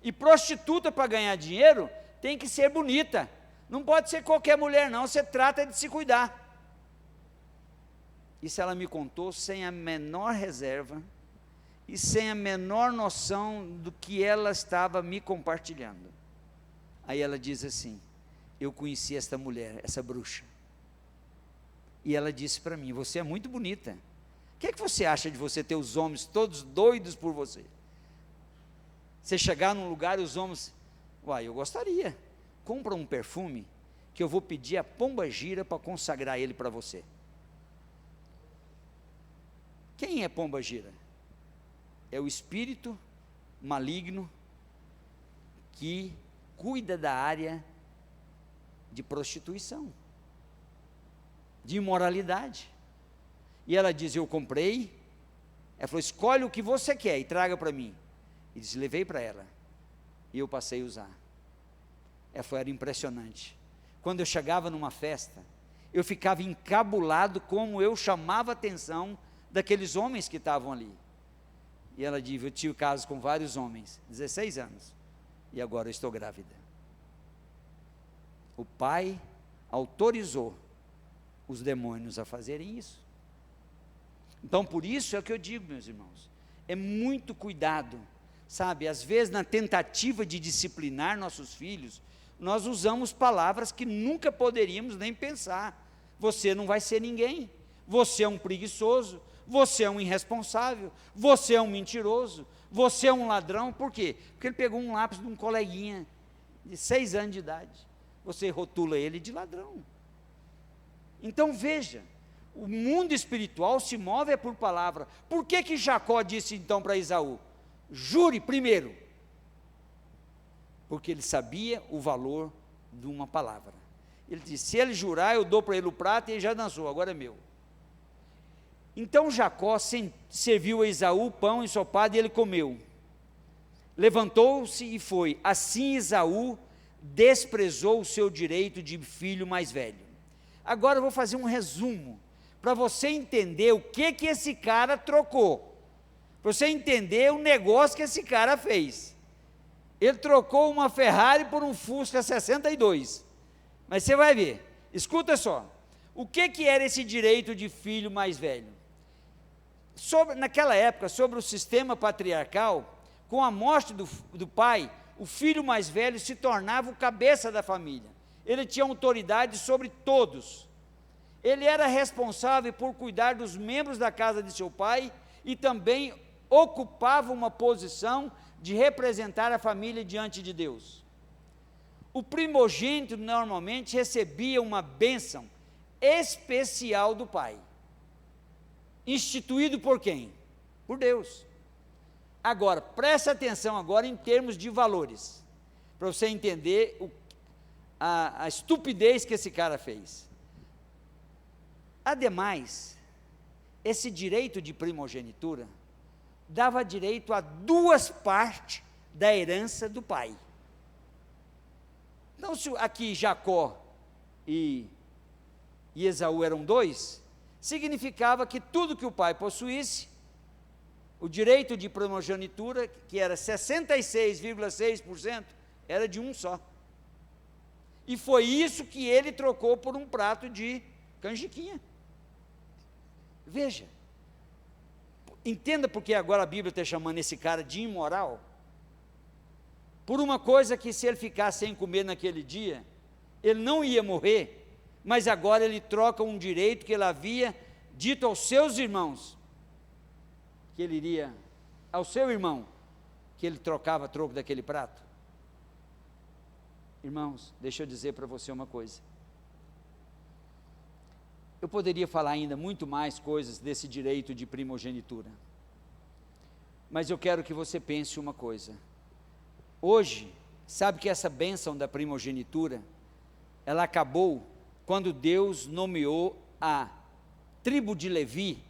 e prostituta para ganhar dinheiro, tem que ser bonita, não pode ser qualquer mulher não, você trata de se cuidar. Isso ela me contou sem a menor reserva, e sem a menor noção do que ela estava me compartilhando. Aí ela diz assim: eu conheci esta mulher, essa bruxa, e ela disse para mim: você é muito bonita, o que é que você acha de você ter os homens todos doidos por você? Você chegar num lugar e os homens, uai, eu gostaria, compra um perfume que eu vou pedir a Pombagira para consagrar ele para você. Quem é Pombagira? É o espírito maligno que cuida da área de prostituição, de imoralidade. E ela diz: eu comprei. Ela falou: escolhe o que você quer e traga para mim. E disse: levei para ela, e eu passei a usar. Ela falou: era impressionante. Quando eu chegava numa festa, eu ficava encabulado como eu chamava a atenção daqueles homens que estavam ali. E ela disse: eu tive casos com vários homens, 16 anos, e agora eu estou grávida. O pai autorizou os demônios a fazerem isso. Então, por isso é o que eu digo, meus irmãos, é muito cuidado, sabe? Às vezes, na tentativa de disciplinar nossos filhos, nós usamos palavras que nunca poderíamos nem pensar. Você não vai ser ninguém, você é um preguiçoso, você é um irresponsável, você é um mentiroso, você é um ladrão. Por quê? Porque ele pegou um lápis de um coleguinha de 6 anos de idade, você rotula ele de ladrão. Então veja, o mundo espiritual se move por palavra. Por que Jacó disse então para Esaú: jure primeiro? Porque ele sabia o valor de uma palavra. Ele disse: se ele jurar, eu dou para ele o prato, e ele já dançou, agora é meu. Então Jacó serviu a Esaú pão ensopado, e ele comeu. Levantou-se e foi. Assim Esaú desprezou o seu direito de filho mais velho. Agora eu vou fazer um resumo, para você entender o que esse cara trocou, para você entender o negócio que esse cara fez. Ele trocou uma Ferrari por um Fusca 62, mas você vai ver, escuta só, o que era esse direito de filho mais velho? Naquela época, sobre o sistema patriarcal, com a morte do pai, o filho mais velho se tornava o cabeça da família, ele tinha autoridade sobre todos, ele era responsável por cuidar dos membros da casa de seu pai, e também ocupava uma posição de representar a família diante de Deus. O primogênito normalmente recebia uma bênção especial do pai, instituído por quem? Por Deus. Agora, presta atenção agora em termos de valores, para você entender a estupidez que esse cara fez. Ademais, esse direito de primogenitura dava direito a 2 partes da herança do pai. Então, se aqui Jacó e Esaú eram 2, significava que tudo que o pai possuísse, o direito de primogenitura, que era 66,6%, era de um só. E foi isso que ele trocou por um prato de canjiquinha. Veja, entenda porque agora a Bíblia está chamando esse cara de imoral, por uma coisa que, se ele ficasse sem comer naquele dia, ele não ia morrer, mas agora ele troca um direito que ele havia dito aos seus irmãos, que ele iria, ao seu irmão, que ele trocava troco daquele prato. Irmãos, deixa eu dizer para você uma coisa, eu poderia falar ainda muito mais coisas desse direito de primogenitura, mas eu quero que você pense uma coisa. Hoje, sabe que essa bênção da primogenitura, ela acabou quando Deus nomeou a tribo de Levi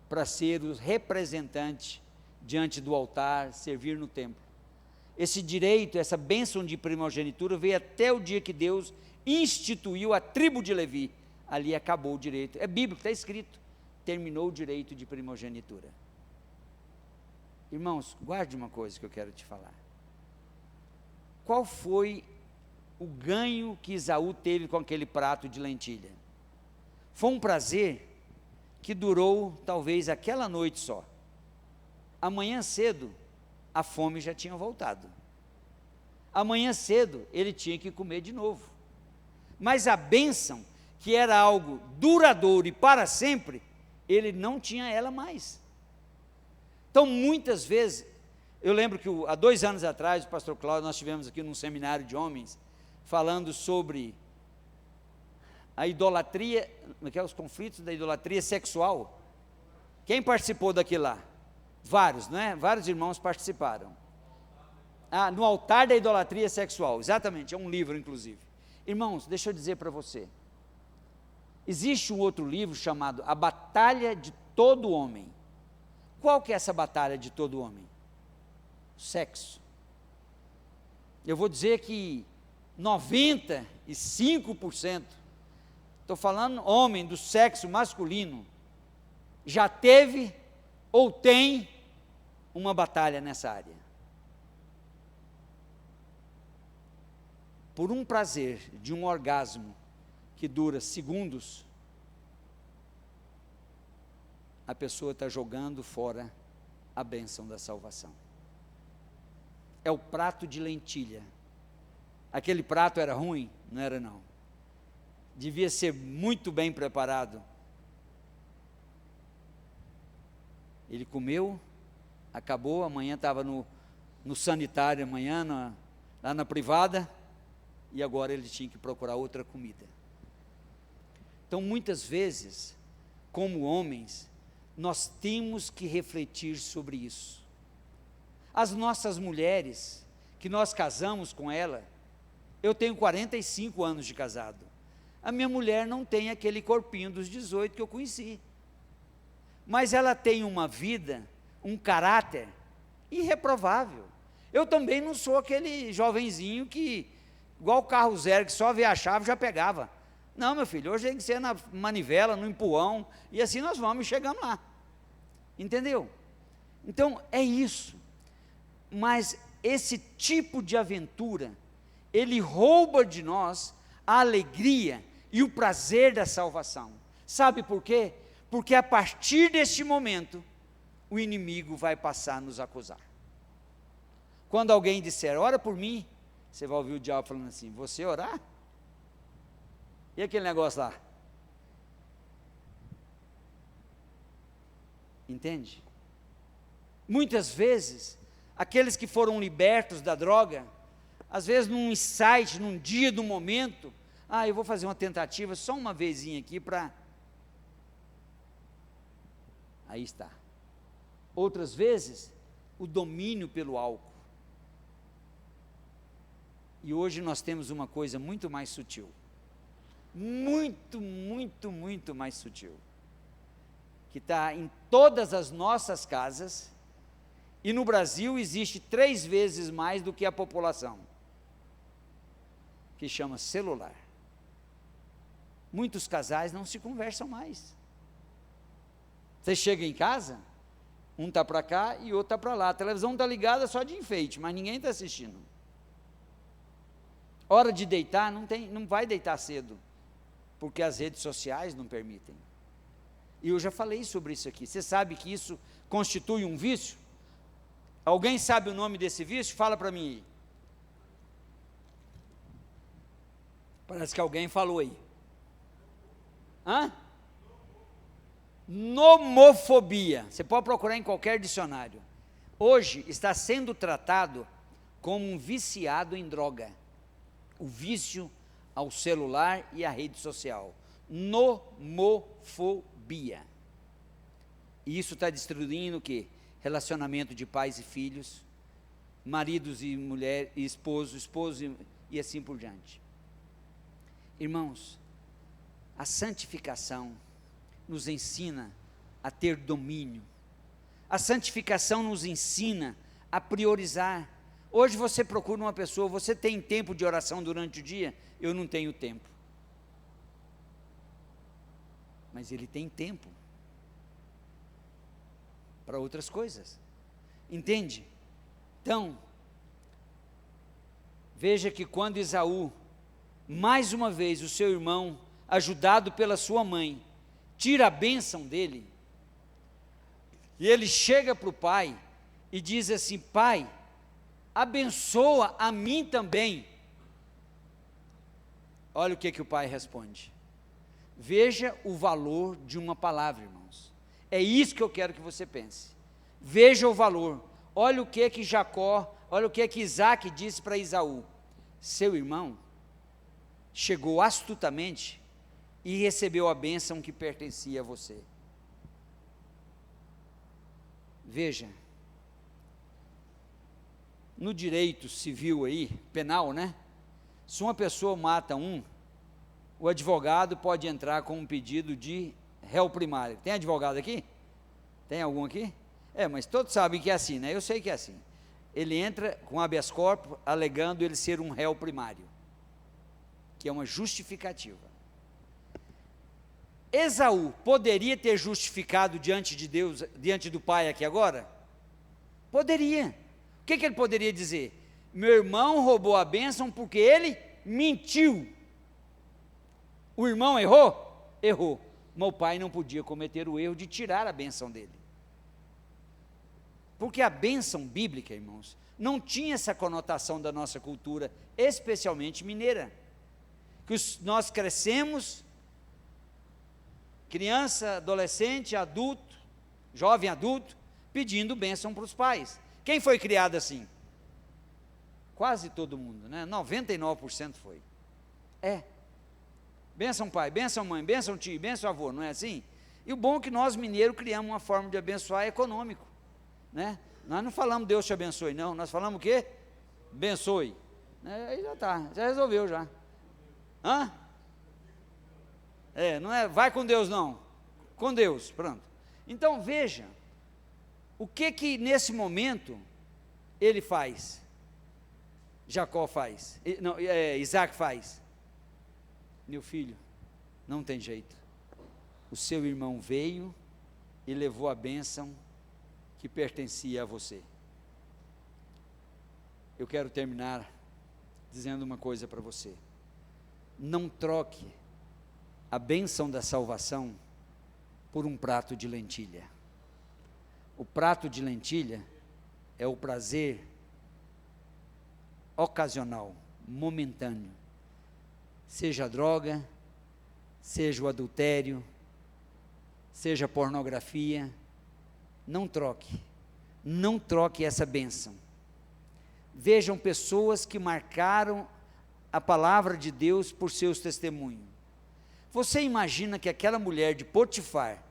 para ser o representante diante do altar, servir no templo. Esse direito, essa bênção de primogenitura veio até o dia que Deus instituiu a tribo de Levi. Ali acabou o direito, é bíblico, está escrito, terminou o direito de primogenitura. Irmãos, guarde uma coisa que eu quero te falar. Qual foi o ganho que Esaú teve com aquele prato de lentilha? Foi um prazer que durou talvez aquela noite só. amanhã cedo a fome já tinha voltado. Amanhã cedo ele tinha que comer de novo. Mas a bênção, que era algo duradouro e para sempre, ele não tinha ela mais. Então, muitas vezes, eu lembro que há 2 anos atrás, o pastor Cláudio, nós tivemos aqui num seminário de homens, falando sobre a idolatria, os conflitos da idolatria sexual. Quem participou daquilo lá? Vários, não é? Vários irmãos participaram. No altar da idolatria sexual, exatamente, é um livro inclusive. Irmãos, deixa eu dizer para você, existe um outro livro chamado A Batalha de Todo Homem. Qual que é essa batalha de todo homem? Sexo. Eu vou dizer que 95%, estou falando homem do sexo masculino, já teve ou tem uma batalha nessa área. Por um prazer de um orgasmo que dura segundos, a pessoa está jogando fora a bênção da salvação. É o prato de lentilha. Aquele prato era ruim? Não era não. Devia ser muito bem preparado. Ele comeu, acabou, amanhã estava no sanitário, amanhã lá na privada, e agora ele tinha que procurar outra comida. Então, muitas vezes, como homens, nós temos que refletir sobre isso. As nossas mulheres, que nós casamos com ela, eu tenho 45 anos de casado, a minha mulher não tem aquele corpinho dos 18 que eu conheci, mas ela tem uma vida, um caráter irreprovável. Eu também não sou aquele jovenzinho que, igual o carro zero, que só vê a chave já pegava. Não, meu filho, hoje tem que ser na manivela, no empurrão, e assim nós vamos e chegamos lá. Entendeu? Então, é isso. Mas esse tipo de aventura, ele rouba de nós a alegria e o prazer da salvação. Sabe por quê? Porque a partir deste momento, o inimigo vai passar a nos acusar. Quando alguém disser, ora por mim, você vai ouvir o diabo falando assim, você orar? E aquele negócio lá? Entende? Muitas vezes, aqueles que foram libertos da droga, às vezes num insight, num dia, num momento, eu vou fazer uma tentativa só uma vezinha aqui para... Aí está. Outras vezes, o domínio pelo álcool. E hoje nós temos uma coisa muito mais sutil. Muito, muito, muito mais sutil. Que está em todas as nossas casas, e no Brasil existe 3 vezes mais do que a população, que chama celular. Muitos casais não se conversam mais. Você chega em casa, um está para cá e outro está para lá, a televisão está ligada só de enfeite, mas ninguém está assistindo. Hora de deitar, não vai deitar cedo, porque as redes sociais não permitem. E eu já falei sobre isso aqui. Você sabe que isso constitui um vício? Alguém sabe o nome desse vício? Fala para mim aí. Parece que alguém falou aí. Nomofobia. Você pode procurar em qualquer dicionário. Hoje está sendo tratado como um viciado em droga. O vício ao celular e à rede social. Nomofobia. E isso está destruindo o quê? Relacionamento de pais e filhos, maridos e mulher, e esposo e assim por diante. Irmãos, a santificação nos ensina a ter domínio. A santificação nos ensina a priorizar. Hoje você procura uma pessoa, você tem tempo de oração durante o dia? Eu não tenho tempo. Mas ele tem tempo para outras coisas. Entende? Então, veja que quando Esaú, mais uma vez o seu irmão, ajudado pela sua mãe, tira a bênção dele, e ele chega para o pai, e diz assim: Pai, abençoa a mim também. Olha o que o pai responde. Veja o valor de uma palavra, irmãos. É isso que eu quero que você pense. Veja o valor. Olha o que Jacó, olha o que Isaac disse para Esaú: seu irmão chegou astutamente e recebeu a bênção que pertencia a você. Veja, no direito civil aí, penal, né? Se uma pessoa mata o advogado pode entrar com um pedido de réu primário. Tem advogado aqui? Tem algum aqui? Mas todos sabem que é assim, né? Eu sei que é assim. Ele entra com habeas corpus alegando ele ser um réu primário, que é uma justificativa. Esaú poderia ter justificado diante de Deus, diante do pai aqui agora? Poderia. O que ele poderia dizer? Meu irmão roubou a bênção porque ele mentiu. O irmão errou? Errou. Mas o pai não podia cometer o erro de tirar a bênção dele. Porque a bênção bíblica, irmãos, não tinha essa conotação da nossa cultura, especialmente mineira. Que nós crescemos, criança, adolescente, adulto, jovem adulto, pedindo bênção para os pais. Quem foi criado assim? Quase todo mundo, né? 99% foi. Bênção pai, bênção mãe, bênção tio, bênção avô, não é assim? E o bom é que nós mineiros criamos uma forma de abençoar econômico, né? Nós não falamos Deus te abençoe, não, nós falamos o quê? Abençoe. Aí já está, já resolveu já. Não é vai com Deus não, com Deus, pronto. Então veja, o que nesse momento ele faz? Jacó faz, Isaac faz. Meu filho, não tem jeito, o seu irmão veio e levou a bênção que pertencia a você. Eu quero terminar dizendo uma coisa para você: não troque a bênção da salvação por um prato de lentilha. O prato de lentilha é o prazer ocasional, momentâneo, seja a droga, seja o adultério, seja a pornografia. Não troque essa bênção. Vejam pessoas que marcaram a palavra de Deus por seus testemunhos. Você imagina que aquela mulher de Potifar,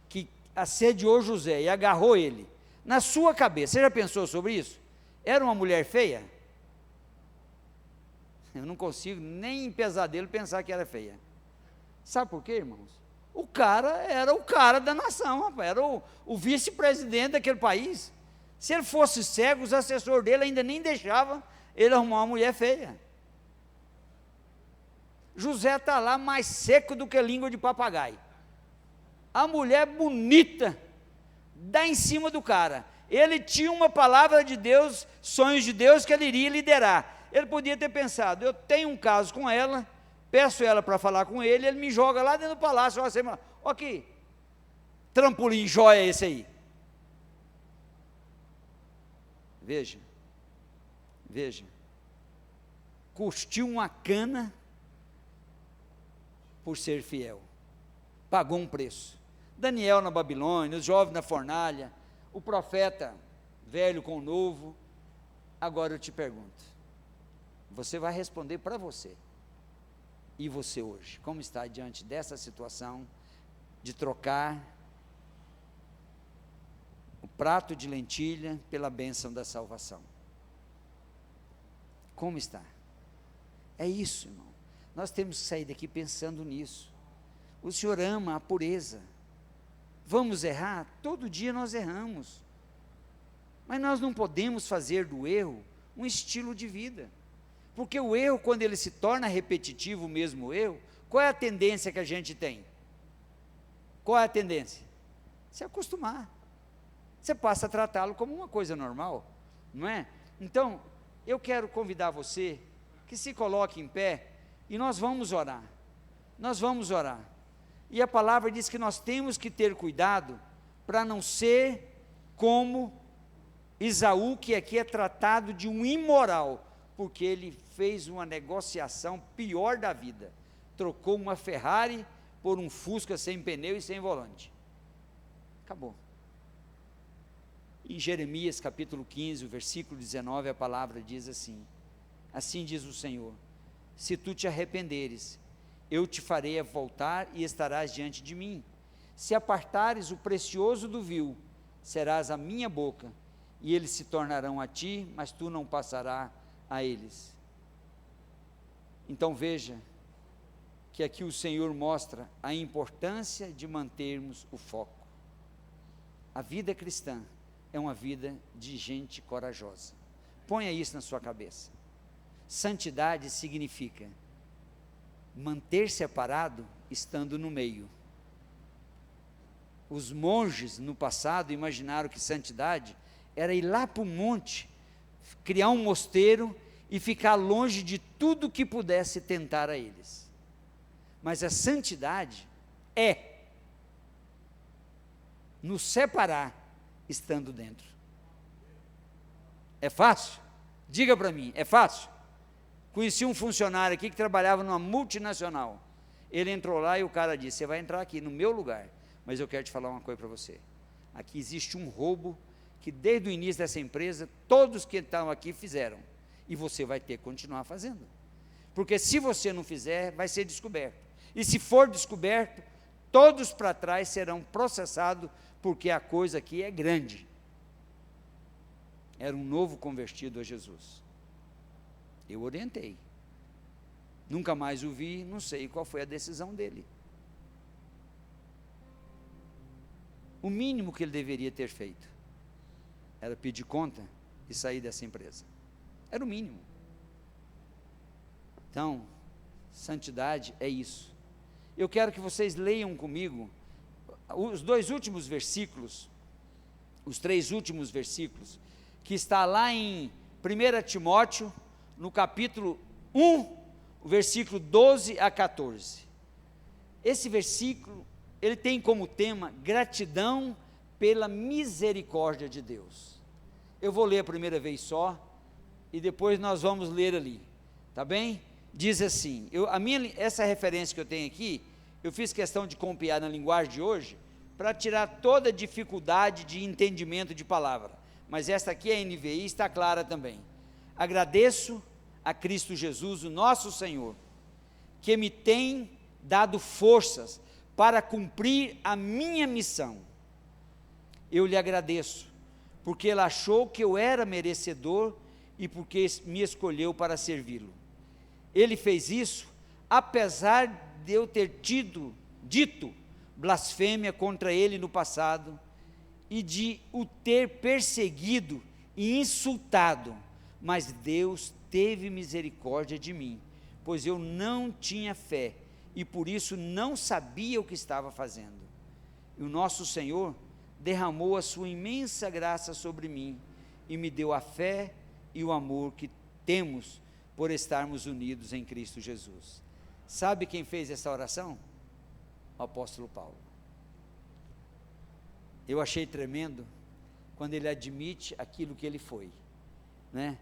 que assediou José e agarrou ele, na sua cabeça, você já pensou sobre isso? Era uma mulher feia? Eu não consigo nem em pesadelo pensar que era feia. Sabe por quê, irmãos? O cara era o cara da nação, rapaz, era o vice-presidente daquele país. Se ele fosse cego, os assessores dele ainda nem deixavam ele arrumar uma mulher feia. José está lá mais seco do que língua de papagaio. A mulher bonita, dá em cima do cara. Ele tinha uma palavra de Deus, sonhos de Deus que ele iria liderar. Ele podia ter pensado: eu tenho um caso com ela, peço ela para falar com ele me joga lá dentro do palácio. Olha aqui, trampolim jóia esse aí. Veja, custiu uma cana por ser fiel, pagou um preço. Daniel na Babilônia, os jovens na fornalha, o profeta velho com o novo. Agora eu te pergunto, você vai responder para você. E você hoje, como está diante dessa situação de trocar o prato de lentilha pela bênção da salvação? Como está? É isso, irmão. Nós temos que sair daqui pensando nisso. O Senhor ama a pureza. Vamos errar? Todo dia nós erramos. Mas nós não podemos fazer do erro um estilo de vida. Porque o erro, quando ele se torna repetitivo, o mesmo erro, qual é a tendência que a gente tem? Qual é a tendência? Se acostumar. Você passa a tratá-lo como uma coisa normal, não é? Então, eu quero convidar você que se coloque em pé e nós vamos orar. Nós vamos orar. E a palavra diz que nós temos que ter cuidado para não ser como Esaú, que aqui é tratado de um imoral, porque ele fez uma negociação pior da vida, trocou uma Ferrari por um Fusca sem pneu e sem volante. Acabou. Em Jeremias capítulo 15, o versículo 19, a palavra diz assim: assim diz o Senhor, se tu te arrependeres, eu te farei voltar e estarás diante de mim. Se apartares o precioso do vil, serás a minha boca, e eles se tornarão a ti, mas tu não passarás a eles. Então veja que aqui o Senhor mostra a importância de mantermos o foco. A vida cristã é uma vida de gente corajosa. Ponha isso na sua cabeça. Santidade significa manter separado estando no meio. Os monges no passado imaginaram que santidade era ir lá para o monte, criar um mosteiro e ficar longe de tudo que pudesse tentar a eles. Mas a santidade é nos separar estando dentro. É fácil? Diga para mim, é fácil? Conheci um funcionário aqui que trabalhava numa multinacional. Ele entrou lá e o cara disse: você vai entrar aqui no meu lugar, mas eu quero te falar uma coisa para você. Aqui existe um roubo que desde o início dessa empresa, todos que estão aqui fizeram, e você vai ter que continuar fazendo, porque se você não fizer, vai ser descoberto, e se for descoberto, todos para trás serão processados, porque a coisa aqui é grande. Era um novo convertido a Jesus. Eu orientei, nunca mais o vi, não sei qual foi a decisão dele. O mínimo que ele deveria ter feito era pedir conta e sair dessa empresa. Era o mínimo. Então, santidade é isso. Eu quero que vocês leiam comigo os dois últimos versículos, os três últimos versículos, que está lá em 1 Timóteo, no capítulo 1, o versículo 12 a 14. Esse versículo, ele tem como tema gratidão pela misericórdia de Deus. Eu vou ler a primeira vez só, e depois nós vamos ler ali, tá bem? Diz assim, essa referência que eu tenho aqui, eu fiz questão de copiar na linguagem de hoje, para tirar toda a dificuldade de entendimento de palavra, mas esta aqui, a NVI, está clara também. Agradeço a Cristo Jesus, o nosso Senhor, que me tem dado forças para cumprir a minha missão. Eu lhe agradeço, porque Ele achou que eu era merecedor e porque me escolheu para servi-lo. Ele fez isso, apesar de eu ter dito blasfêmia contra Ele no passado, e de o ter perseguido e insultado, mas Deus teve misericórdia de mim, pois eu não tinha fé, e por isso não sabia o que estava fazendo. E o nosso Senhor derramou a sua imensa graça sobre mim, e me deu a fé e o amor que temos por estarmos unidos em Cristo Jesus. Sabe quem fez essa oração? O apóstolo Paulo. Eu achei tremendo quando ele admite aquilo que ele foi, né?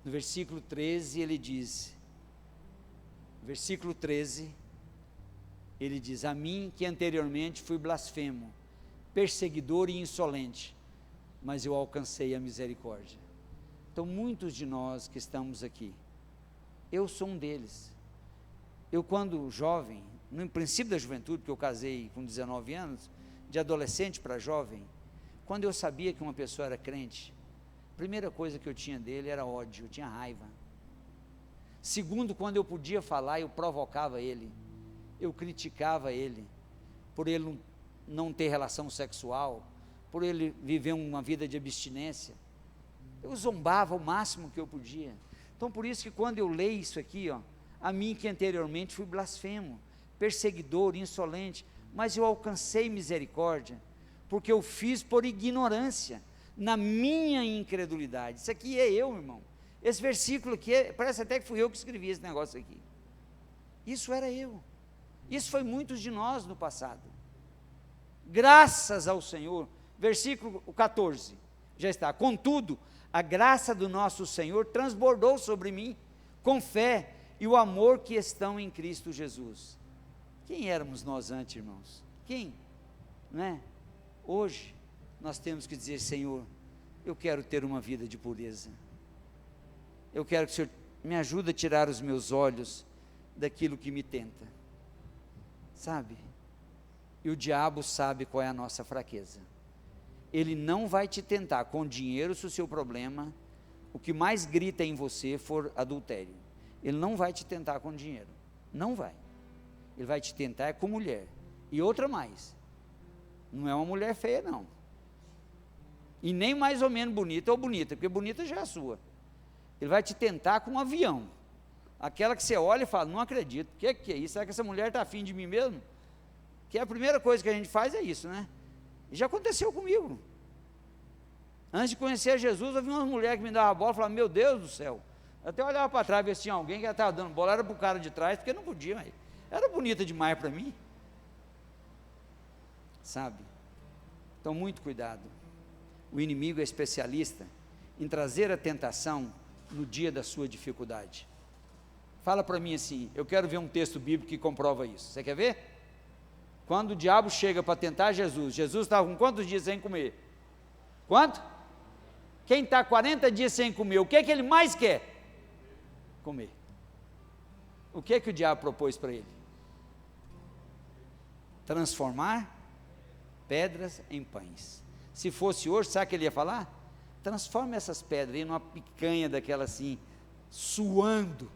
No versículo 13 ele diz, versículo 13, ele diz: a mim que anteriormente fui blasfemo, perseguidor e insolente, mas eu alcancei a misericórdia. Então muitos de nós que estamos aqui, eu sou um deles. Eu quando jovem, no princípio da juventude, porque eu casei com 19 anos, de adolescente para jovem, quando eu sabia que uma pessoa era crente, a primeira coisa que eu tinha dele era ódio, eu tinha raiva. Segundo, quando eu podia falar, eu provocava ele, eu criticava ele, por ele não ter relação sexual, por ele viver uma vida de abstinência, eu zombava o máximo que eu podia. Então por isso que quando eu leio isso aqui, a mim que anteriormente fui blasfemo, perseguidor, insolente, mas eu alcancei misericórdia, porque eu fiz por ignorância, na minha incredulidade. Isso aqui é eu, irmão. Esse versículo aqui, parece até que fui eu que escrevi esse negócio aqui. Isso era eu. Isso foi muitos de nós no passado. Graças ao Senhor, versículo 14, já está. Contudo, a graça do nosso Senhor transbordou sobre mim, com fé e o amor que estão em Cristo Jesus. Quem éramos nós antes, irmãos? Quem? Não é? Hoje, nós temos que dizer: Senhor, eu quero ter uma vida de pureza. Eu quero que o Senhor me ajude a tirar os meus olhos daquilo que me tenta. Sabe? E o diabo sabe qual é a nossa fraqueza. Ele não vai te tentar com dinheiro se o seu problema, o que mais grita em você for adultério. Ele não vai te tentar com dinheiro. Não vai. Ele vai te tentar com mulher. E outra mais. Não é uma mulher feia, não. E nem mais ou menos bonita ou bonita, porque bonita já é a sua. Ele vai te tentar com um avião. Aquela que você olha e fala: não acredito, o que é isso? Será que essa mulher está afim de mim mesmo? Que a primeira coisa que a gente faz é isso, né? E já aconteceu comigo. Antes de conhecer Jesus, eu vi uma mulher que me dava bola e falava: meu Deus do céu. Eu até olhava para trás, ver se tinha alguém que estava dando bola, era para o cara de trás, porque não podia, mas era bonita demais para mim. Sabe? Então, muito cuidado. O inimigo é especialista em trazer a tentação no dia da sua dificuldade. Fala para mim assim: eu quero ver um texto bíblico que comprova isso. Você quer ver? Quando o diabo chega para tentar Jesus, Jesus estava com quantos dias sem comer? Quanto? Quem está 40 dias sem comer, o que é que ele mais quer? Comer. O que é que o diabo propôs para ele? Transformar pedras em pães. Se fosse hoje, sabe o que ele ia falar? Transforma essas pedras em uma picanha daquela assim, suando,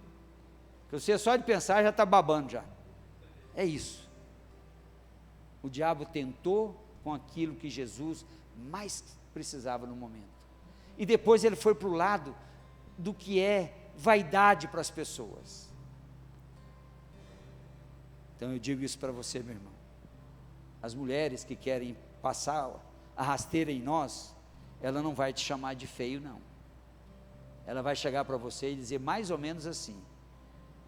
que você só de pensar já está babando já. É isso. O diabo tentou com aquilo que Jesus mais precisava no momento. E depois ele foi para o lado do que é vaidade para as pessoas. Então eu digo isso para você, meu irmão. As mulheres que querem passar a rasteira em nós, ela não vai te chamar de feio, não. Ela vai chegar para você e dizer mais ou menos assim: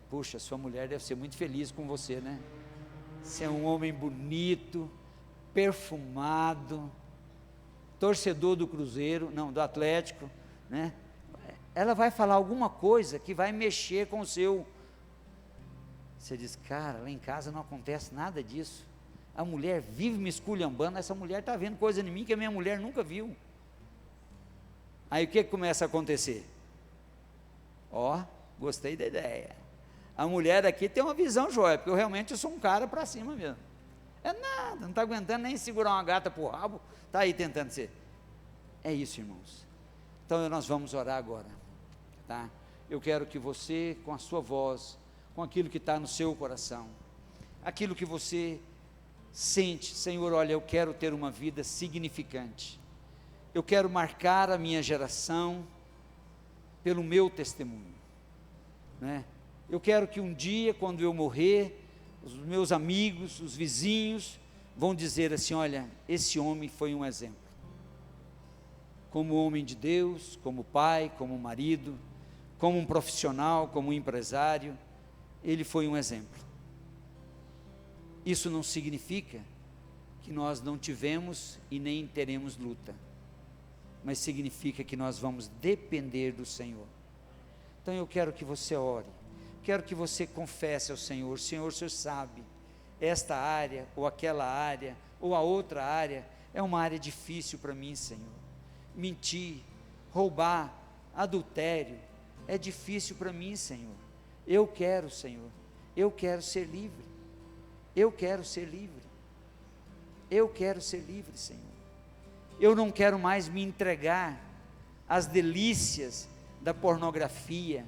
puxa, sua mulher deve ser muito feliz com você, né? Você é um homem bonito, perfumado, torcedor do Cruzeiro, não, do Atlético, né? Ela vai falar alguma coisa que vai mexer com o seu. Você diz: cara, lá em casa não acontece nada disso. A mulher vive me esculhambando, essa mulher está vendo coisa em mim que a minha mulher nunca viu. Aí o que começa a acontecer? Ó, gostei da ideia. A mulher aqui tem uma visão joia, porque eu sou um cara para cima mesmo. É nada, não está aguentando nem segurar uma gata por rabo, está aí tentando ser. É isso, irmãos. Então nós vamos orar agora, tá? Eu quero que você, com a sua voz, com aquilo que está no seu coração, aquilo que você sente: Senhor, olha, eu quero ter uma vida significante, eu quero marcar a minha geração pelo meu testemunho, né? Eu quero que um dia, quando eu morrer, os meus amigos, os vizinhos, vão dizer assim: olha, esse homem foi um exemplo, como homem de Deus, como pai, como marido, como um profissional, como um empresário, ele foi um exemplo. Isso não significa que nós não tivemos e nem teremos luta, mas significa que nós vamos depender do Senhor. Então eu quero que você ore, quero que você confesse ao Senhor: Senhor, o Senhor sabe, esta área, ou aquela área, ou a outra área, é uma área difícil para mim, Senhor. Mentir, roubar, adultério, é difícil para mim, Senhor. Eu quero, Senhor, eu quero ser livre, eu quero ser livre, eu quero ser livre, Senhor. Eu não quero mais me entregar às delícias da pornografia.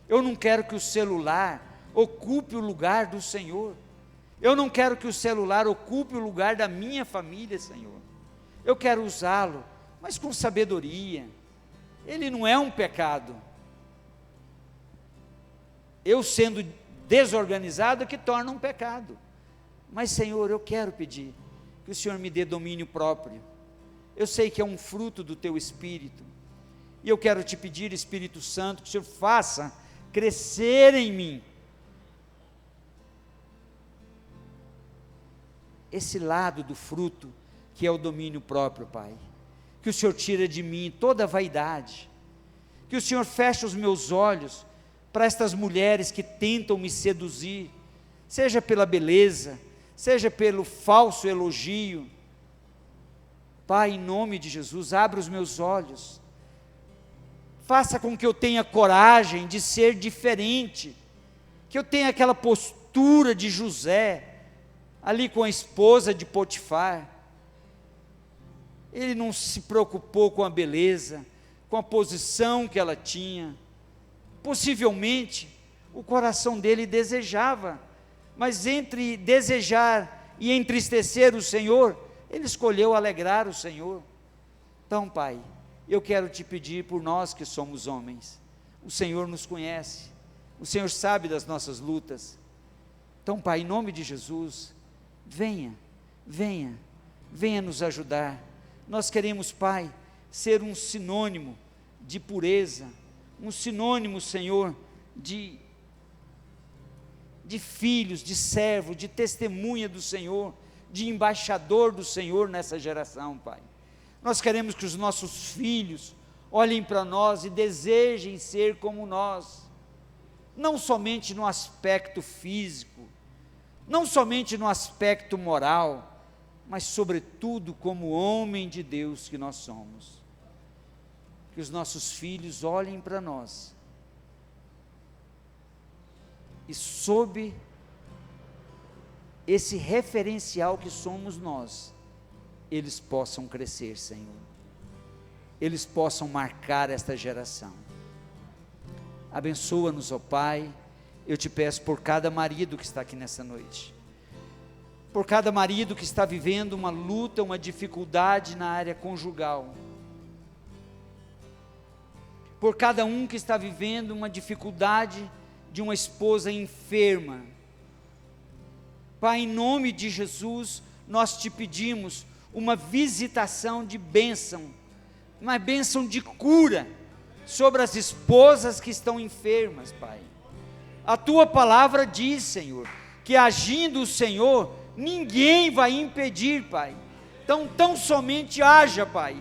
Eu não quero que o celular ocupe o lugar do Senhor. Eu não quero que o celular ocupe o lugar da minha família, Senhor. Eu quero usá-lo, mas com sabedoria. Ele não é um pecado. Eu sendo desorganizado é que torna um pecado. Mas, Senhor, eu quero pedir que o Senhor me dê domínio próprio. Eu sei que é um fruto do Teu Espírito, e eu quero te pedir, Espírito Santo, que o Senhor faça crescer em mim esse lado do fruto, que é o domínio próprio, Pai. que o Senhor tira de mim toda a vaidade, que o Senhor feche os meus olhos para estas mulheres que tentam me seduzir, seja pela beleza, seja pelo falso elogio. Pai, em nome de Jesus, abre os meus olhos, faça com que eu tenha coragem de ser diferente, que eu tenha aquela postura de José, ali com a esposa de Potifar. Ele não se preocupou com a beleza, com a posição que ela tinha. Possivelmente, o coração dele desejava, mas entre desejar e entristecer o Senhor, ele escolheu alegrar o Senhor. Então, Pai, eu quero te pedir por nós que somos homens, o Senhor nos conhece, o Senhor sabe das nossas lutas. Então, Pai, em nome de Jesus, venha nos ajudar. Nós queremos, Pai, ser um sinônimo de pureza, um sinônimo, Senhor, de filhos, de servo, de testemunha do Senhor, de embaixador do Senhor nessa geração, Pai. Nós queremos que os nossos filhos olhem para nós e desejem ser como nós, não somente no aspecto físico, não somente no aspecto moral, mas sobretudo como homem de Deus que nós somos. Que os nossos filhos olhem para nós e sob esse referencial que somos nós, eles possam crescer, Senhor, eles possam marcar esta geração. Abençoa-nos, ó Pai. Eu te peço por cada marido que está aqui nessa noite, por cada marido que está vivendo uma luta, uma dificuldade na área conjugal, por cada um que está vivendo uma dificuldade de uma esposa enferma. Pai, em nome de Jesus, nós te pedimos uma visitação de bênção, uma bênção de cura sobre as esposas que estão enfermas, Pai. A tua palavra diz, Senhor, que agindo o Senhor, ninguém vai impedir, Pai. Então, tão somente haja, Pai.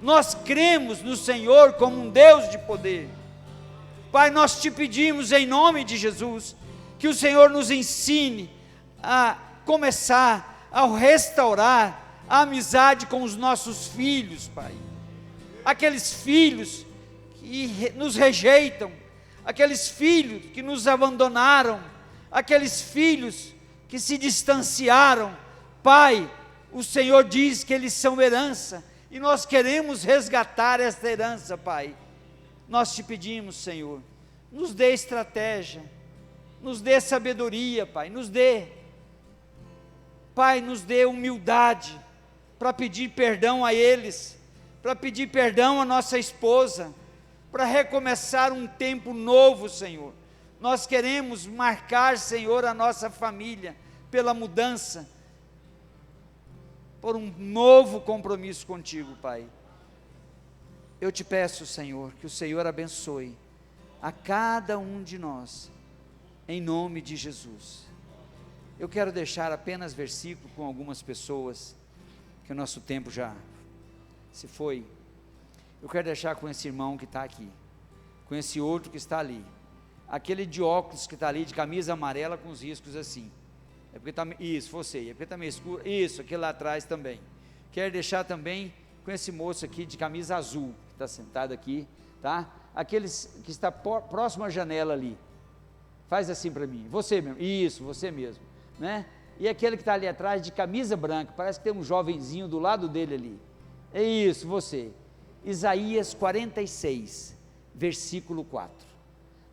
Nós cremos no Senhor como um Deus de poder. Pai, nós te pedimos em nome de Jesus, que o Senhor nos ensine a começar a restaurar a amizade com os nossos filhos, Pai. Aqueles filhos que nos rejeitam, aqueles filhos que nos abandonaram, aqueles filhos que se distanciaram. Pai, o Senhor diz que eles são herança, e nós queremos resgatar esta herança, Pai. Nós te pedimos, Senhor, nos dê estratégia, nos dê sabedoria, Pai, nos dê humildade, para pedir perdão a eles, para pedir perdão à nossa esposa, para recomeçar um tempo novo, Senhor. Nós queremos marcar, Senhor, a nossa família, pela mudança, por um novo compromisso contigo, Pai. Eu te peço, Senhor, que o Senhor abençoe a cada um de nós, em nome de Jesus. Eu quero deixar apenas versículo com algumas pessoas, que o nosso tempo já se foi. Eu quero deixar com esse irmão que está aqui, com esse outro que está ali, aquele de óculos que está ali, de camisa amarela com os riscos assim. É porque está, isso, você, é porque está meio escuro, isso, aquele lá atrás também. Quero deixar também com esse moço aqui de camisa azul, que está sentado aqui, tá? Aqueles que está próximo à janela ali, faz assim para mim, você mesmo, isso, você mesmo, né? E aquele que está ali atrás de camisa branca, parece que tem um jovenzinho do lado dele ali, é isso, você. Isaías 46, versículo 4,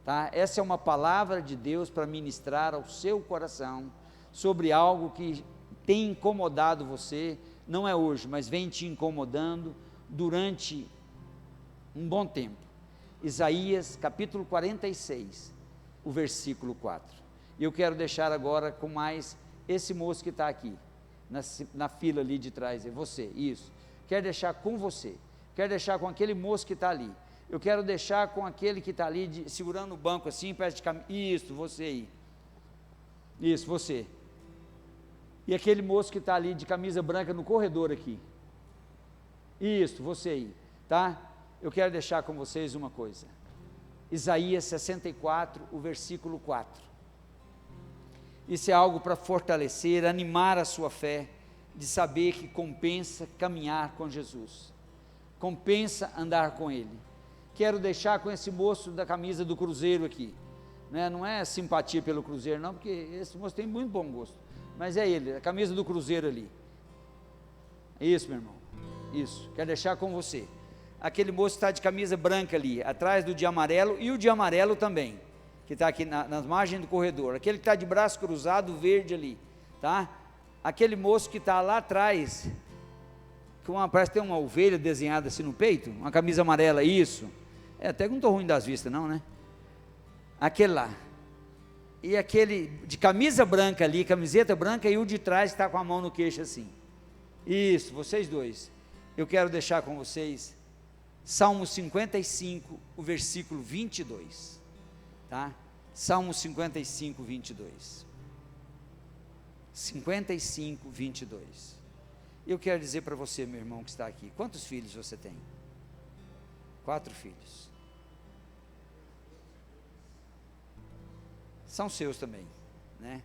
tá? Essa é uma palavra de Deus para ministrar ao seu coração, sobre algo que tem incomodado você, não é hoje, mas vem te incomodando durante um bom tempo. Isaías capítulo 46, o versículo 4, e eu quero deixar agora com mais esse moço que está aqui, na fila ali de trás, é você, isso, quero deixar com você, quero deixar com aquele moço que está ali, eu quero deixar com aquele que está ali, segurando o banco assim, perto de caminho, isso, você aí, isso, você, e aquele moço que está ali de camisa branca no corredor aqui, Isso, você aí, tá? Eu quero deixar com vocês uma coisa. Isaías 64, o versículo 4. Isso é algo para fortalecer, animar a sua fé, de saber que compensa caminhar com Jesus, compensa andar com Ele. Quero deixar com esse moço da camisa do Cruzeiro aqui, né? Não é simpatia pelo Cruzeiro não, porque esse moço tem muito bom gosto, mas é ele, a camisa do Cruzeiro ali. Isso, meu irmão, isso, quero deixar com você. Aquele moço está de camisa branca ali, atrás do de amarelo, e o de amarelo também, que está aqui nas margens do corredor, aquele que está de braço cruzado, verde ali, tá? Aquele moço que está lá atrás, parece que tem uma ovelha desenhada assim no peito, uma camisa amarela, isso, até que não estou ruim das vistas não, né? Aquele lá, e aquele de camisa branca ali, camiseta branca, e o de trás está com a mão no queixo assim, isso, vocês dois. Eu quero deixar com vocês Salmo 55, o versículo 22, tá? Salmo 55, 22. 55, 22. Eu quero dizer para você, meu irmão que está aqui, quantos filhos você tem? 4 filhos. São seus também, né?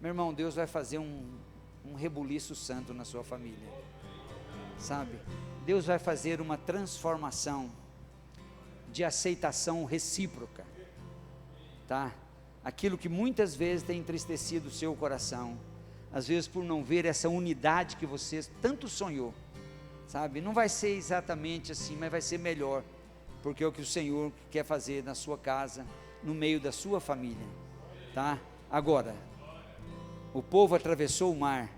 Meu irmão, Deus vai fazer um rebuliço santo na sua família, sabe? Deus vai fazer uma transformação de aceitação recíproca, tá? Aquilo que muitas vezes tem entristecido o seu coração, às vezes por não ver essa unidade que você tanto sonhou, sabe? Não vai ser exatamente assim, mas vai ser melhor, porque é o que o Senhor quer fazer na sua casa, no meio da sua família, tá? Agora, o povo atravessou o mar,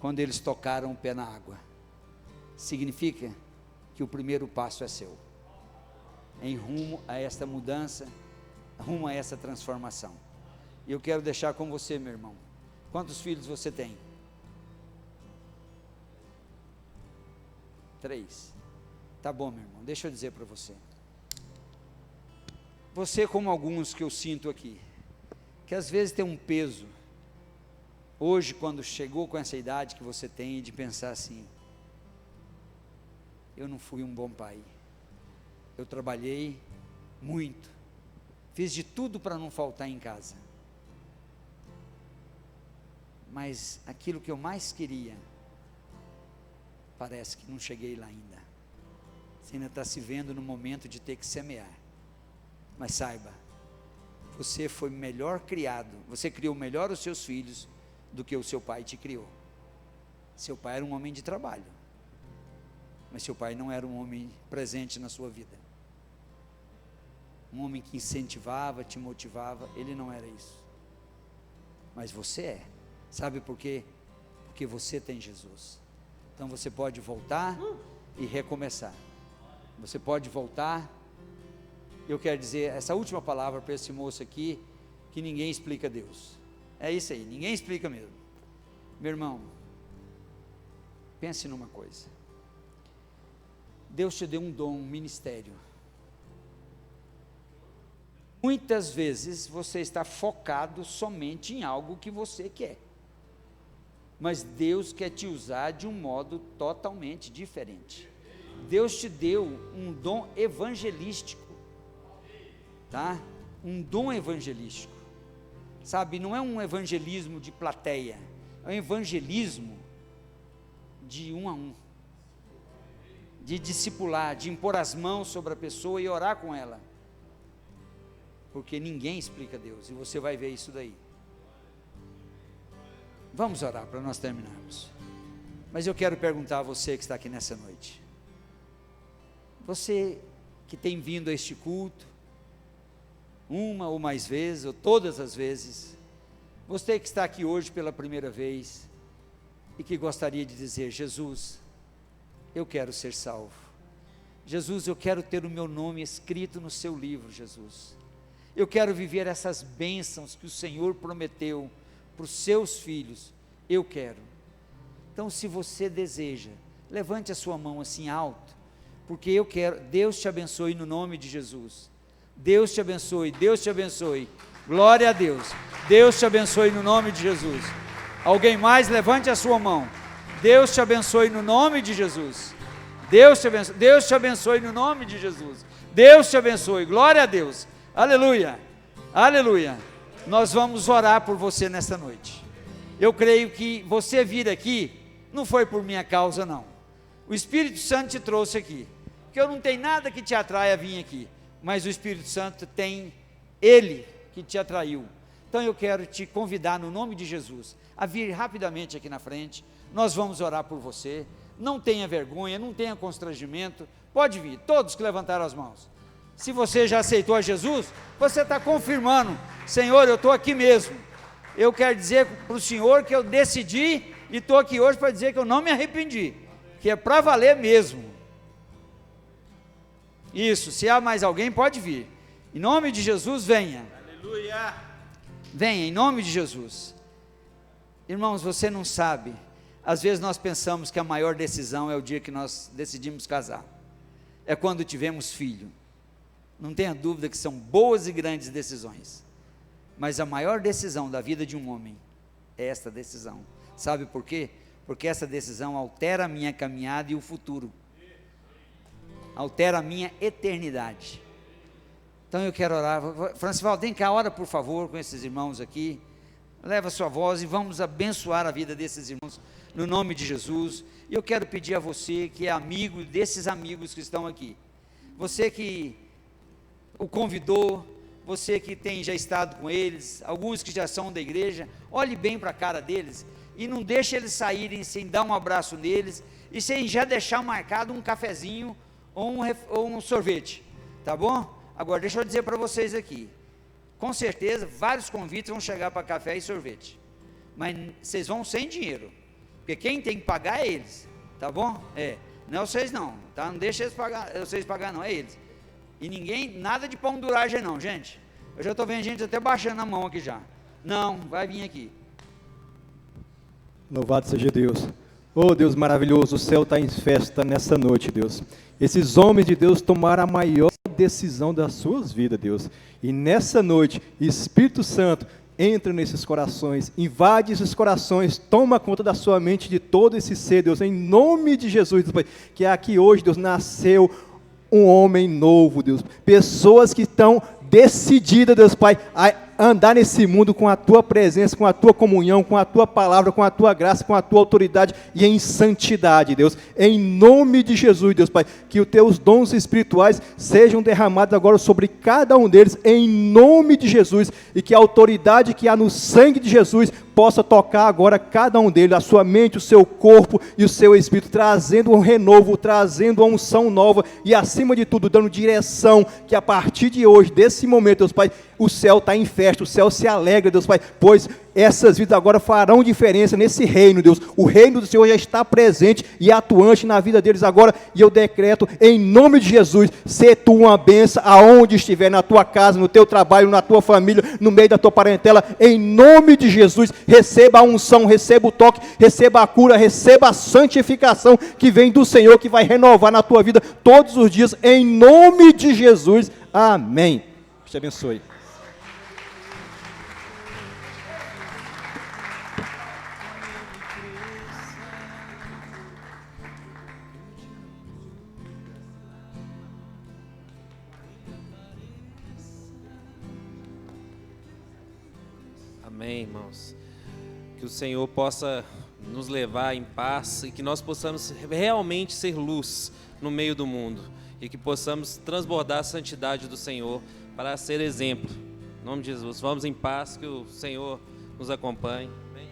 quando eles tocaram o pé na água, significa que o primeiro passo é seu, em rumo a esta mudança, rumo a essa transformação. E eu quero deixar com você, meu irmão, quantos filhos você tem? 3, tá bom, meu irmão, deixa eu dizer para você, como alguns que eu sinto aqui, que às vezes tem um peso, hoje quando chegou com essa idade que você tem, de pensar assim, eu não fui um bom pai, eu trabalhei muito, fiz de tudo para não faltar em casa, mas aquilo que eu mais queria, parece que não cheguei lá ainda. Você ainda está se vendo no momento de ter que semear, mas saiba, você foi melhor criado, você criou melhor os seus filhos do que o seu pai te criou. Seu pai era um homem de trabalho, mas seu pai não era um homem presente na sua vida, um homem que incentivava, te motivava, ele não era isso, mas você é. Sabe por quê? Porque você tem Jesus. Então você pode voltar e recomeçar, você pode voltar. Eu quero dizer essa última palavra para esse moço aqui, que ninguém explica Deus, é isso aí, ninguém explica mesmo. Meu irmão, pense numa coisa, Deus te deu um dom, um ministério. Muitas vezes você está focado somente em algo que você quer, mas Deus quer te usar de um modo totalmente diferente. Deus te deu um dom evangelístico, tá? Um dom evangelístico, sabe? Não é um evangelismo de plateia, é um evangelismo de 1 a 1, de discipular, de impor as mãos sobre a pessoa e orar com ela, porque ninguém explica Deus, e você vai ver isso daí. Vamos orar para nós terminarmos, mas eu quero perguntar a você que está aqui nessa noite, você que tem vindo a este culto, uma ou mais vezes, ou todas as vezes, você que está aqui hoje pela primeira vez, e que gostaria de dizer: Jesus, eu quero ser salvo, Jesus, eu quero ter o meu nome escrito no seu livro, Jesus, eu quero viver essas bênçãos que o Senhor prometeu para os seus filhos, eu quero. Então, se você deseja, levante a sua mão assim alto, porque eu quero. Deus te abençoe no nome de Jesus, Deus te abençoe, Deus te abençoe, glória a Deus, Deus te abençoe no nome de Jesus. Alguém mais? Levante a sua mão, Deus te abençoe no nome de Jesus. Deus te abençoe no nome de Jesus. Deus te abençoe, glória a Deus, aleluia, aleluia. Nós vamos orar por você nesta noite. Eu creio que você vir aqui, não foi por minha causa não, o Espírito Santo te trouxe aqui, porque eu não tenho nada que te atrai a vir aqui, mas o Espírito Santo tem, Ele que te atraiu. Então eu quero te convidar no nome de Jesus, a vir rapidamente aqui na frente, nós vamos orar por você, não tenha vergonha, não tenha constrangimento, pode vir, todos que levantaram as mãos. Se você já aceitou a Jesus, você está confirmando, Senhor, eu estou aqui mesmo, eu quero dizer para o Senhor que eu decidi, e estou aqui hoje para dizer que eu não me arrependi, que é para valer mesmo. Isso, se há mais alguém, pode vir, em nome de Jesus, venha. Aleluia. Venha, em nome de Jesus. Irmãos, você não sabe, às vezes nós pensamos que a maior decisão é o dia que nós decidimos casar, é quando tivemos filho. Não tenha dúvida que são boas e grandes decisões, mas a maior decisão da vida de um homem é esta decisão. Sabe por quê? Porque essa decisão altera a minha caminhada e o futuro, altera a minha eternidade. Então eu quero orar. Francivaldo, vem cá, ora por favor com esses irmãos aqui, leva a sua voz e vamos abençoar a vida desses irmãos, no nome de Jesus. E eu quero pedir a você que é amigo desses amigos que estão aqui, você que o convidou, você que tem já estado com eles, alguns que já são da igreja, olhe bem para a cara deles, e não deixe eles saírem sem dar um abraço neles, e sem já deixar marcado um cafezinho, ou um sorvete, tá bom? Agora deixa eu dizer para vocês aqui, com certeza vários convites vão chegar para café e sorvete, mas vocês vão sem dinheiro, porque quem tem que pagar é eles, tá bom? Não é vocês não, tá? Não deixa vocês pagar não, é eles. E ninguém, nada de pão duragem não, gente. Eu já estou vendo gente até baixando a mão aqui já. Não, vai vir aqui. Louvado seja Deus. Oh Deus maravilhoso, o céu está em festa nessa noite, Deus. Esses homens de Deus tomaram a maior decisão das suas vidas, Deus. E nessa noite, Espírito Santo, entra nesses corações, invade esses corações, toma conta da sua mente, de todo esse ser, Deus, em nome de Jesus, Deus, que aqui hoje, Deus, nasceu um homem novo, Deus, pessoas que estão decididas, Deus Pai, a andar nesse mundo com a Tua presença, com a Tua comunhão, com a Tua palavra, com a Tua graça, com a Tua autoridade e em santidade, Deus, em nome de Jesus, Deus Pai, que os Teus dons espirituais sejam derramados agora sobre cada um deles, em nome de Jesus, e que a autoridade que há no sangue de Jesus possa tocar agora cada um deles, a sua mente, o seu corpo e o seu espírito, trazendo um renovo, trazendo uma unção nova e acima de tudo, dando direção, que a partir de hoje, desse momento, Deus Pai, o céu está em festa, o céu se alegra, Deus Pai, pois essas vidas agora farão diferença nesse reino, Deus, o reino do Senhor já está presente e atuante na vida deles agora, e eu decreto, em nome de Jesus, ser tu uma bênção aonde estiver, na tua casa, no teu trabalho, na tua família, no meio da tua parentela, em nome de Jesus, receba a unção, receba o toque, receba a cura, receba a santificação que vem do Senhor, que vai renovar na tua vida todos os dias, em nome de Jesus, amém. Deus te abençoe. Amém, irmãos. Que o Senhor possa nos levar em paz e que nós possamos realmente ser luz no meio do mundo e que possamos transbordar a santidade do Senhor para ser exemplo. Em nome de Jesus, vamos em paz, que o Senhor nos acompanhe. Amém.